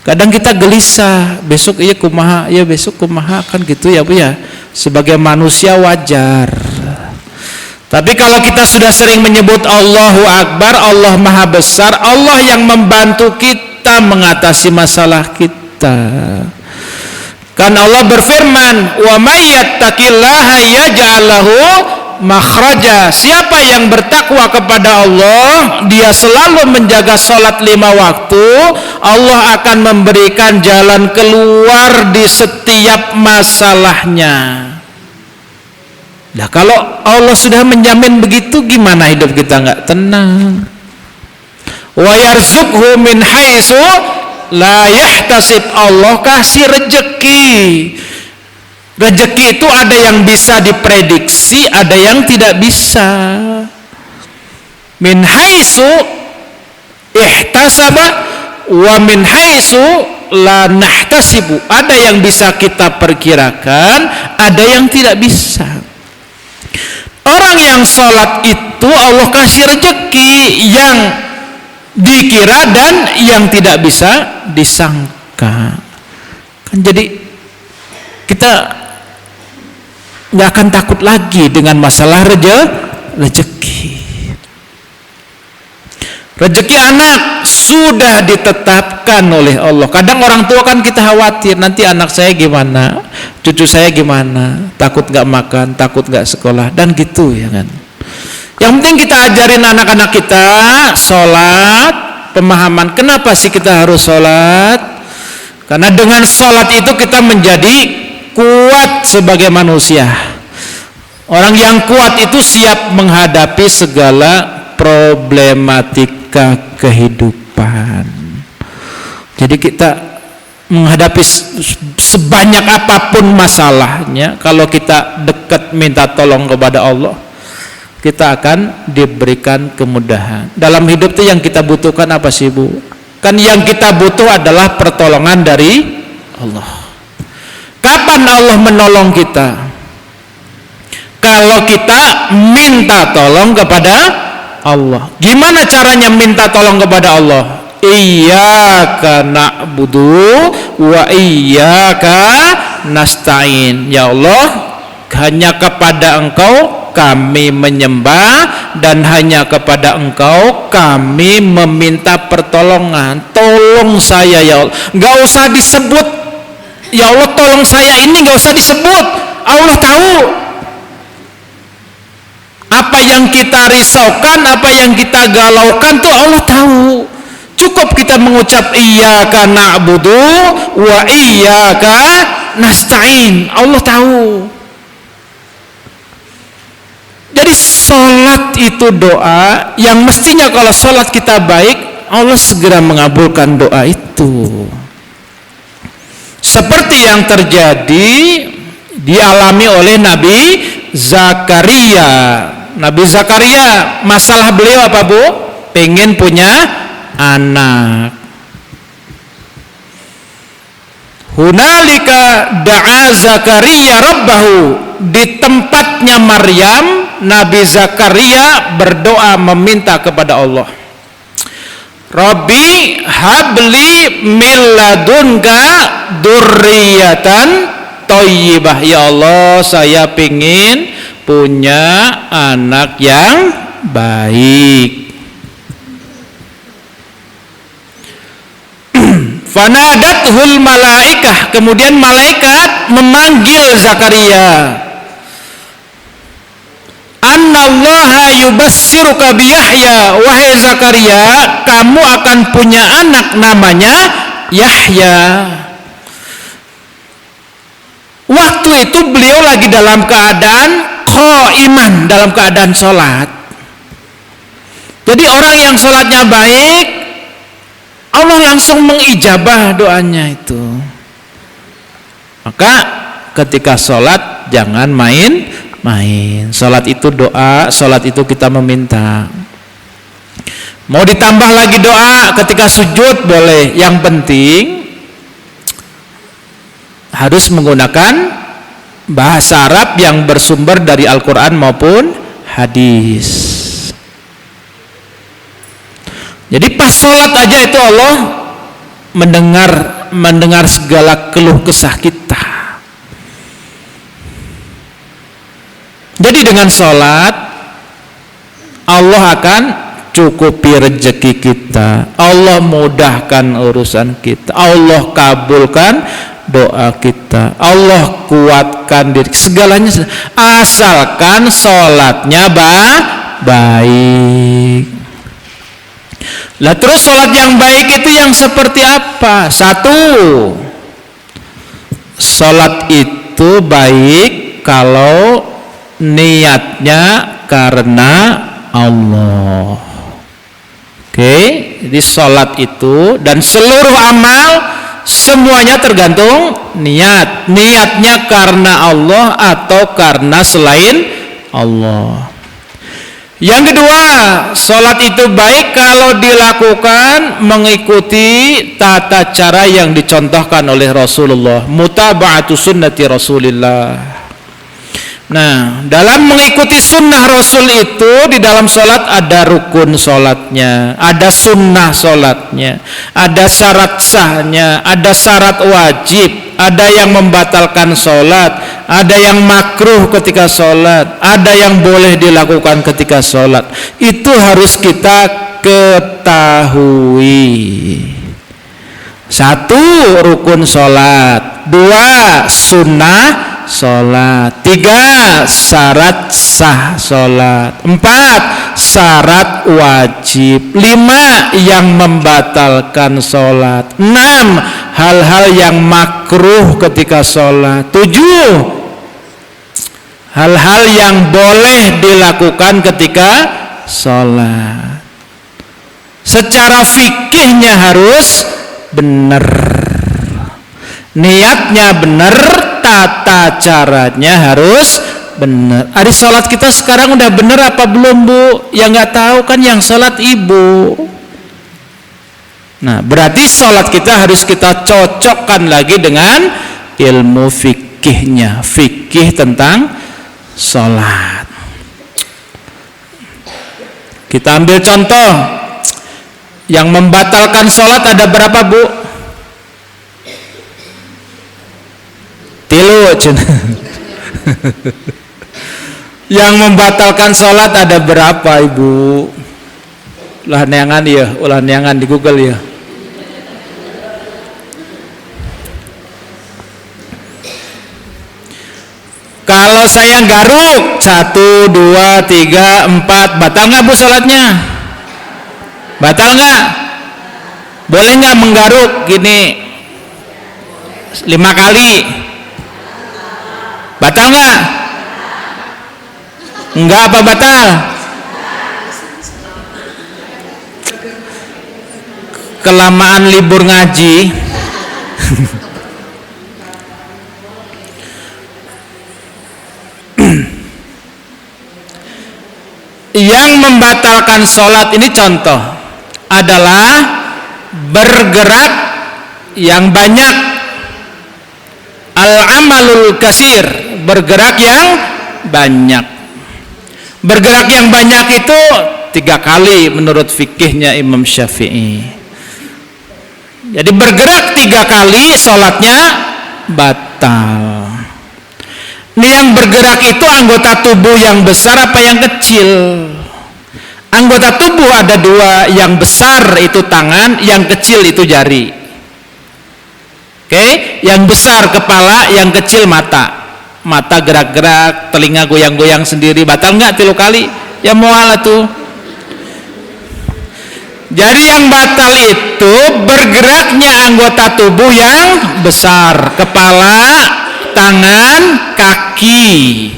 Kadang kita gelisah, besok iya kumaha, ya besok kumaha, kan gitu ya Bu ya. Sebagai manusia wajar. Tapi kalau kita sudah sering menyebut Allahu Akbar, Allah Maha Besar, Allah yang membantu kita mengatasi masalah kita. Kan Allah berfirman, wa may yattaqillaha yaj'al lahu makhraja. Siapa yang bertakwa kepada Allah, dia selalu menjaga salat 5 waktu, Allah akan memberikan jalan keluar di setiap masalahnya. Nah, kalau Allah sudah menjamin begitu, gimana hidup kita nggak tenang? Wa yarzuqhu min haitsu la yahtasib. Allah kasih rezeki. Rezeki itu ada yang bisa diprediksi, ada yang tidak bisa. Min haitsu ihtasaba wa min haitsu la nahtasibu. Ada yang bisa kita perkirakan, ada yang tidak bisa. Orang yang sholat itu Allah kasih rezeki yang dikira dan yang tidak bisa disangka. Kan jadi kita nggak akan takut lagi dengan masalah rezeki. Rezeki anak sudah ditetapkan oleh Allah. Kadang orang tua kan kita khawatir, nanti anak saya gimana, cucu saya gimana, takut nggak makan, takut nggak sekolah, dan gitu ya kan. Yang penting kita ajarin anak-anak kita sholat, pemahaman kenapa sih kita harus sholat. Karena dengan sholat itu kita menjadi kuat sebagai manusia. Orang yang kuat itu siap menghadapi segala problematika kehidupan. Jadi kita menghadapi sebanyak apapun masalahnya, kalau kita dekat minta tolong kepada Allah, kita akan diberikan kemudahan. Dalam hidup itu yang kita butuhkan apa sih Bu? Kan yang kita butuh adalah pertolongan dari Allah. Kapan Allah menolong kita? Kalau kita minta tolong kepada Allah. Gimana caranya minta tolong kepada Allah? Iyyaka na'budu wa iyyaka nasta'in. Ya Allah, hanya kepada Engkau kami menyembah, dan hanya kepada Engkau kami meminta pertolongan. Tolong saya ya Allah. Gak usah disebut, ya Allah tolong saya ini, gak usah disebut. Allah tahu apa yang kita risaukan, apa yang kita galaukan tuh Allah tahu. Cukup kita mengucap iyyaka na'budu wa iyyaka nasta'in. Allah tahu. Jadi sholat itu doa yang mestinya kalau sholat kita baik, Allah segera mengabulkan doa itu. Seperti yang terjadi dialami oleh Nabi Zakaria. Nabi Zakaria, masalah beliau apa Bu? Pengen punya anak. Hunalika da'a Zakaria rabbahu. di tempatnya Maryam, Nabi Zakaria berdoa meminta kepada Allah, Rabbi habli min ladunka dzurriyyatan thayyibah. Ya Allah, saya pingin punya anak yang baik. Fanadathul malaikah, kemudian malaikat memanggil Zakaria, Annallaha yubassiruka biyahya, wahai Zakaria, kamu akan punya anak namanya Yahya. Waktu itu beliau lagi dalam keadaan qaiman, dalam keadaan sholat. Jadi orang yang sholatnya baik, Allah langsung mengijabah doanya itu. Maka ketika sholat jangan main-main. Sholat itu doa, sholat itu kita meminta. Mau ditambah lagi doa ketika sujud boleh. Yang penting harus menggunakan bahasa Arab yang bersumber dari Al-Quran maupun hadis. Jadi pas sholat aja itu Allah mendengar segala keluh kesah kita. Jadi dengan sholat Allah akan cukupi rezeki kita, Allah mudahkan urusan kita, Allah kabulkan doa kita, Allah kuatkan diri, segalanya asalkan sholatnya baik. Lah terus sholat yang baik itu yang seperti apa? Satu, sholat itu baik kalau niatnya karena Allah. Oke, jadi sholat itu dan seluruh amal semuanya tergantung niat. Niatnya karena Allah atau karena selain Allah. Yang kedua, sholat itu baik kalau dilakukan mengikuti tata cara yang dicontohkan oleh Rasulullah, mutaba'atu sunnati Rasulillah. Nah, dalam mengikuti sunnah Rasul itu di dalam sholat ada rukun sholatnya, ada sunnah sholatnya, ada syarat sahnya, ada syarat wajib, ada yang membatalkan sholat, ada yang makruh ketika sholat, ada yang boleh dilakukan ketika sholat. Itu harus kita ketahui. Satu, rukun sholat. Dua, sunnah sholat. Tiga, syarat sah sholat. Empat, syarat wajib. Lima, yang membatalkan sholat. Enam, hal-hal yang makruh ketika sholat. Tujuh, hal-hal yang boleh dilakukan ketika sholat. Secara fikihnya harus benar, niatnya benar, tata caranya harus benar. Hari sholat kita sekarang udah benar apa belum, Bu? Yang nggak tahu kan yang sholat ibu. Nah, berarti sholat kita harus kita cocokkan lagi dengan ilmu fikihnya, fikih tentang sholat. Kita ambil contoh, yang membatalkan sholat ada berapa, Bu? Tilu. Yang membatalkan sholat ada berapa, Ibu? Ulah neangan ya, ulah neangan di Google ya. Kalau saya garuk 1, 2, 3, 4, batal nggak, Bu, sholatnya? Batal nggak? Boleh nggak menggaruk gini 5 kali? Batal nggak? Enggak apa batal? Kelamaan libur ngaji. Yang membatalkan sholat ini contoh adalah bergerak yang banyak, al-amalul kasir, bergerak yang banyak. Bergerak yang banyak itu 3 kali menurut fikihnya Imam Syafi'i. Jadi bergerak 3 kali sholatnya batal. Ini yang bergerak itu anggota tubuh yang besar apa yang kecil? Anggota tubuh ada 2, yang besar itu tangan, yang kecil itu jari. Oke, yang besar kepala, yang kecil mata. Mata gerak-gerak, telinga goyang-goyang sendiri, batal nggak 3 kali? Ya mualah tuh. Jadi yang batal itu bergeraknya anggota tubuh yang besar, kepala, tangan, kaki.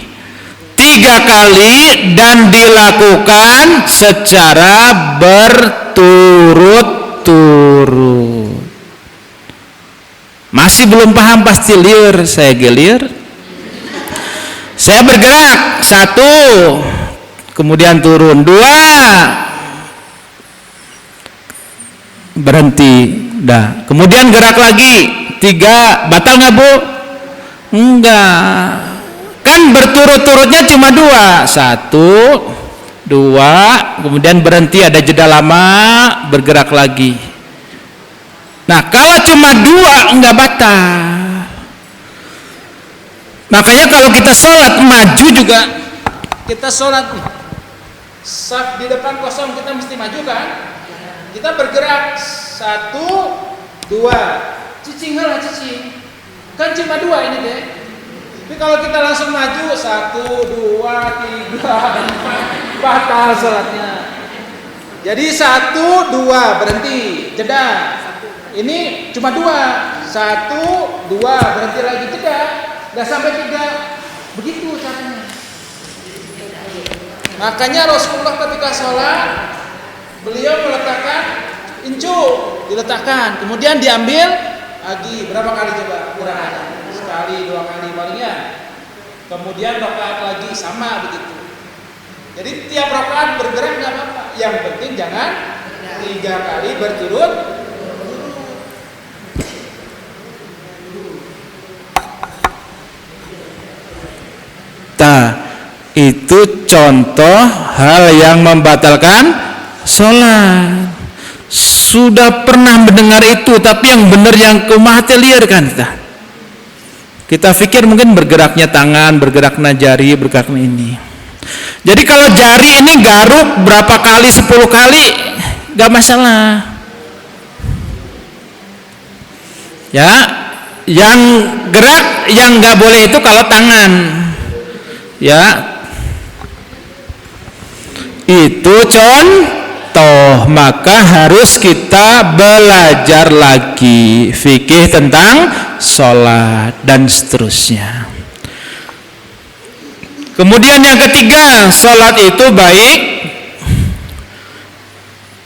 3 kali dan dilakukan secara berturut-turut. Masih belum paham pasti liur, saya gelir. Saya bergerak 1, kemudian turun 2, berhenti, dah. Kemudian gerak lagi 3, batal nggak Bu? Enggak. Kan berturut-turutnya cuma 2, 1, 2, kemudian berhenti, ada jeda lama, bergerak lagi. Nah kalau cuma 2 enggak batal. Makanya kalau kita sholat maju juga, kita sholat saf di depan kosong, kita mesti maju kan? Kita bergerak 1, 2, cicing lah cicing, kan cuma 2 ini deh. Tapi kalau kita langsung maju 1, 2, 3, 4, batal sholatnya. Jadi 1, 2 berhenti, jeda. Ini cuma 2, 1, 2 berhenti lagi, jeda. Udah sampai 3, begitu caranya. Makanya Rasulullah ketika sholat, beliau meletakkan incu, diletakkan, kemudian diambil lagi. Berapa kali coba? Kurang ada. Sekali, 2 kali palingnya. Kemudian rakaat lagi sama begitu. Jadi tiap rakaat bergerak nggak apa-apa. Yang penting jangan 3 kali berturut. Itu contoh hal yang membatalkan sholat. Sudah pernah mendengar itu, tapi yang benar yang kumahatilir kan kita pikir mungkin bergeraknya tangan, bergeraknya jari, bergeraknya ini. Jadi kalau jari ini garuk berapa kali, 10 kali gak masalah ya. Yang gerak, yang gak boleh itu kalau tangan ya, itu contoh. Maka harus kita belajar lagi fikih tentang sholat dan seterusnya. Kemudian yang ketiga, sholat itu baik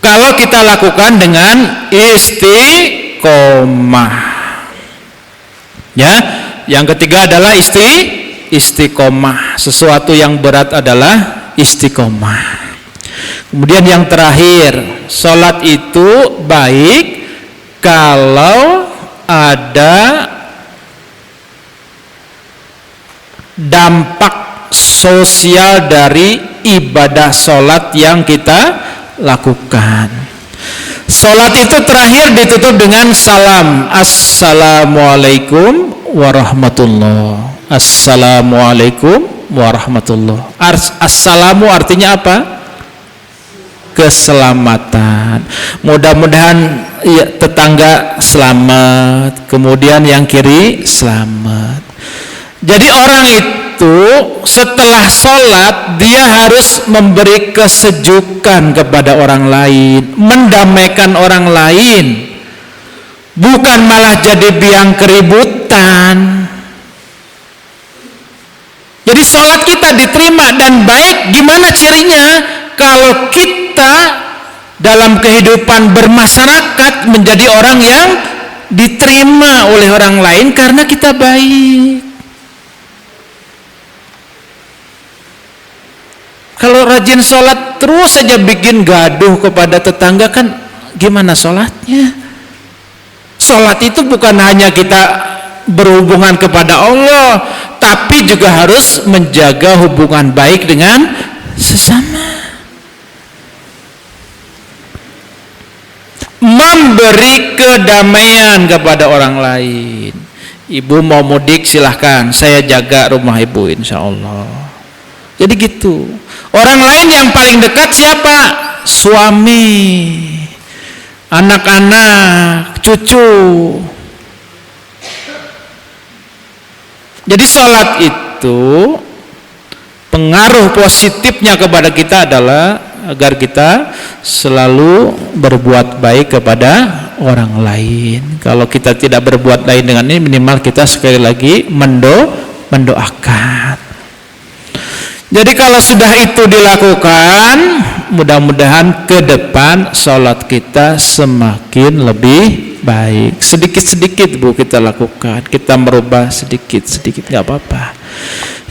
kalau kita lakukan dengan istiqomah ya. Yang ketiga adalah istiqomah. Sesuatu yang berat adalah istiqomah. Kemudian yang terakhir, sholat itu baik kalau ada dampak sosial dari ibadah sholat yang kita lakukan. Sholat itu terakhir ditutup dengan salam, assalamualaikum warahmatullah. Assalamualaikum warahmatullah. Assalamu artinya apa? Keselamatan. Mudah-mudahan ya, tetangga selamat, kemudian yang kiri selamat. Jadi orang itu setelah sholat dia harus memberi kesejukan kepada orang lain, mendamaikan orang lain, bukan malah jadi biang keributan. Jadi sholat kita diterima dan baik, gimana cirinya? Kalau kita dalam kehidupan bermasyarakat menjadi orang yang diterima oleh orang lain karena kita baik. Kalau rajin sholat terus saja bikin gaduh kepada tetangga, kan gimana sholatnya? Sholat itu bukan hanya kita berhubungan kepada Allah, tapi juga harus menjaga hubungan baik dengan sesama. Memberi kedamaian kepada orang lain. Ibu mau mudik silahkan, saya jaga rumah ibu insya Allah. Jadi gitu. Orang lain yang paling dekat siapa? Suami, anak-anak, cucu. Jadi sholat itu pengaruh positifnya kepada kita adalah agar kita selalu berbuat baik kepada orang lain. Kalau kita tidak berbuat lain dengan ini, minimal kita sekali lagi mendoakan. Jadi kalau sudah itu dilakukan, mudah-mudahan ke depan sholat kita semakin lebih baik. Sedikit-sedikit Bu kita lakukan, kita merubah sedikit-sedikit, nggak apa-apa.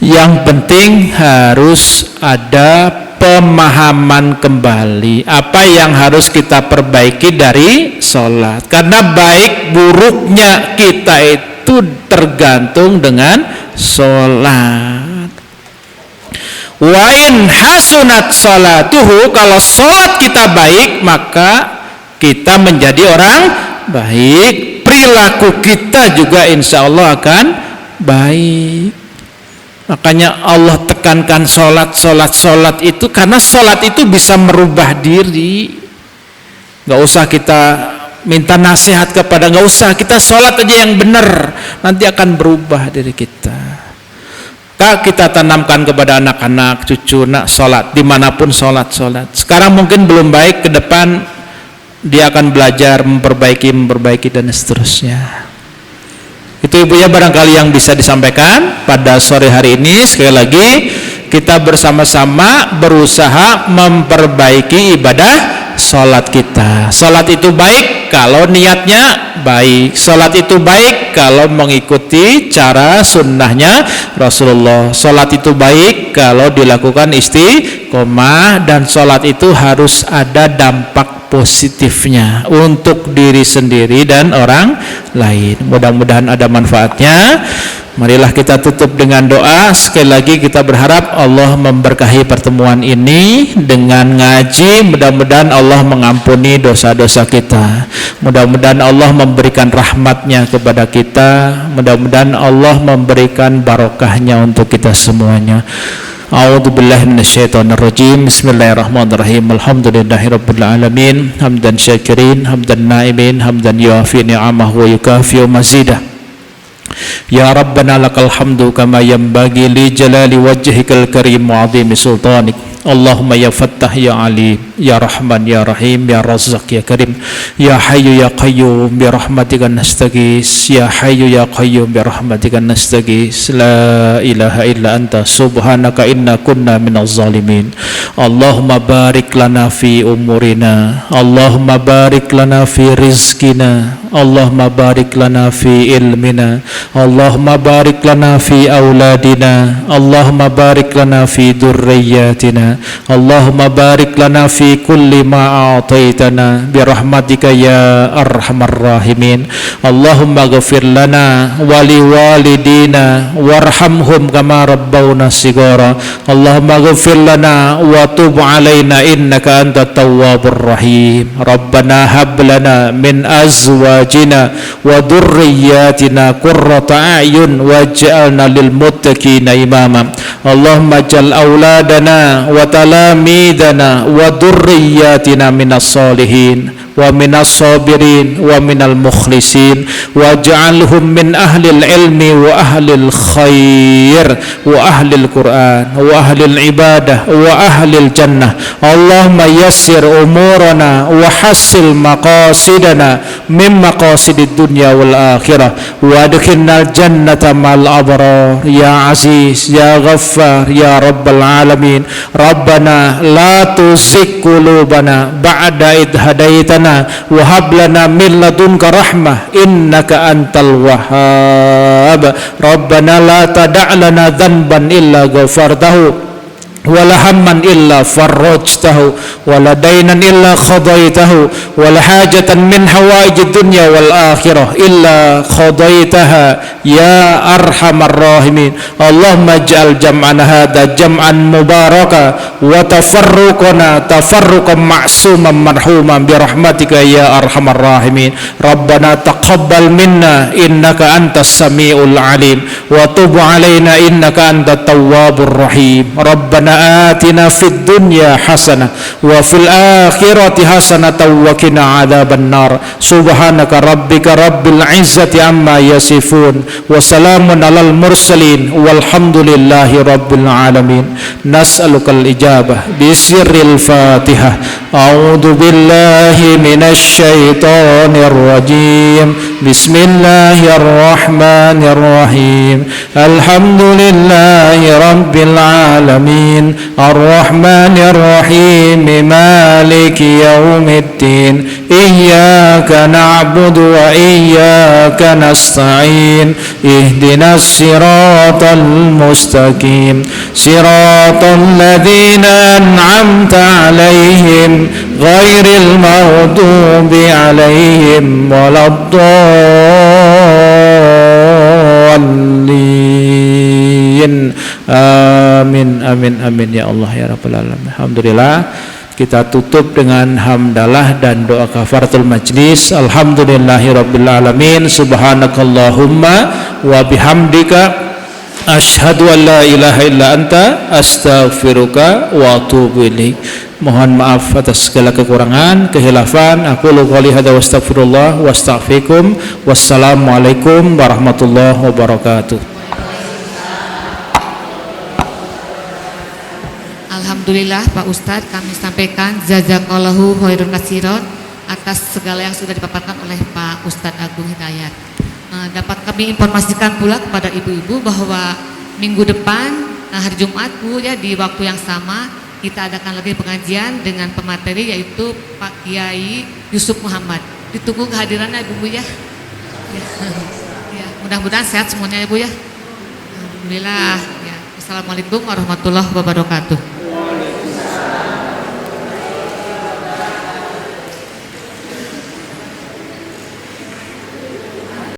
Yang penting harus ada pemahaman kembali apa yang harus kita perbaiki dari sholat, karena baik buruknya kita itu tergantung dengan sholat. Wa in hasunat sholatuhu, kalau sholat kita baik maka kita menjadi orang baik, perilaku kita juga insya Allah akan baik. Makanya Allah tekankan sholat itu, karena sholat itu bisa merubah diri. Gak usah kita minta nasihat kepada, gak usah, kita sholat aja yang benar, nanti akan berubah diri kita. Kita tanamkan kepada anak-anak, cucu, nak sholat, dimanapun sholat. Sekarang mungkin belum baik, ke depan dia akan belajar memperbaiki dan seterusnya. Itu ibu ya, barangkali yang bisa disampaikan pada sore hari ini. Sekali lagi kita bersama-sama berusaha memperbaiki ibadah sholat kita. Sholat itu baik kalau niatnya baik. Sholat itu baik kalau mengikuti cara sunnahnya Rasulullah. Sholat itu baik kalau dilakukan istiqomah, dan sholat itu harus ada dampak positifnya untuk diri sendiri dan orang lain. Mudah-mudahan ada manfaatnya. Marilah kita tutup dengan doa. Sekali lagi kita berharap Allah memberkahi pertemuan ini dengan ngaji. Mudah-mudahan Allah mengampuni dosa-dosa kita. Mudah-mudahan Allah memberikan rahmatnya kepada kita. Mudah-mudahan Allah memberikan barokahnya untuk kita semuanya. A'udzu billahi minasyaitonir rajim. Bismillahirrahmanirrahim. Alhamdulillahirabbil alamin. Hamdan syakirin, hamdan naimin, hamdan yuafi ni'amahu wa yukafi'u mazidah. Ya Rabbana lakal hamdu kama yanbaghi li jalali wajhikal karim wa 'azimi sultanik. Allahumma ya Fattah ya Alim, ya Rahman ya Rahim, ya Razzaq ya Karim, ya Hayyu ya Qayyum bi rahmatika nastaghis, ya Hayyu ya Qayyum bi rahmatika nastaghis. La ilaha illa anta subhanaka inna kunna minaz zalimin. Allahumma barik lana fi umurina, Allahumma barik lana fi rizqina, Allahumma barik lana fi ilmina, Allahumma barik lana fi auladina, Allahumma barik lana fi dhurriyyatina, Allahumma barik lana fi kulli ma a'taitana bi rahmatika ya arhamar rahimin. Allahumma ghafir lana wa li walidina warhamhum kama rabbawna shighara. Allahumma ghafir lana wa tub alaina innaka antat tawwabur rahim. Rabbana hab lana min azwajina wa dhurriyyatina qurrata a'yun waj'alna lil muttaqina imama. Allahumma jal auladana wa talamidana wa dhurriyyatina minas solihin wa minas sabirin wa minal mukhlisin waj'alhum min ahlil ilmi wa ahlil khair wa ahlil quran wa ahlil ibadah wa ahlil jannah. Allahumma yassir umurana wa hassil maqasidana min maqasidid dunya wal akhirah wa adkhilnal jannata ma'al abrar ya aziz ya ghaffar ya rabbal alamin. Rabbana la tuzigh qulubana ba'da id hadaitana wa hab lana min ladunka rahmah innaka antal wahhab. Rabbana la tada' lana dhanban illa ghafartahu ولا هما إلا فرجته ولا دينا إلا قضيته ولا حاجة من حوائج الدنيا والآخرة إلا قضيتها يا أرحم الراحمين اللهم اجعل جمعنا هذا جمعا مباركا وتفرقنا تفرقا معصوما مرحوما برحمتك يا أرحم الراحمين ربنا تقبل منا إنك أنت السميع العليم وتب علينا إنك أنت التواب الرحيم ربنا آتنا في الدنيا حسنة وفي الآخرة حسنة وقنا عذاب النار سبحانك ربك رب العزة عما يصفون وسلام على المرسلين والحمد لله رب العالمين نسألك الإجابة بسر الفاتحة أعوذ بالله من الشيطان الرجيم بسم الله الرحمن الرحيم الحمد لله رب العالمين الرحمن الرحيم مالك يوم الدين إياك نعبد وإياك نستعين اهدنا الصراط المستقيم صراط الذين أنعمت عليهم غير المغضوب عليهم ولا الضالين amin amin amin ya Allah ya Rabbal alamin. Alhamdulillah, kita tutup dengan hamdalah dan doa kafaratul majlis. Alhamdulillahirabbil alamin. Subhanakallahumma wa bihamdika asyhadu an la ilaha illa anta astaghfiruka wa atubu ilaik. Mohon maaf atas segala kekurangan, kehilafan. Aku qouli hadza wa astaghfirullah wa astaghfirukum. Wassalamualaikum warahmatullahi wabarakatuh. Alhamdulillah Pak Ustadz, kami sampaikan jazakallahu khairan katsiran atas segala yang sudah dipaparkan oleh Pak Ustadz Agung Hidayat. Dapat kami informasikan pula kepada ibu-ibu bahwa minggu depan hari Jumat Bu ya, di waktu yang sama kita adakan lagi pengajian dengan pemateri yaitu Pak Kiai Yusuf Muhammad. Ditunggu kehadirannya Ibu ya. Ya, mudah-mudahan sehat semuanya Ibu ya. Alhamdulillah ya. Assalamualaikum warahmatullahi wabarakatuh.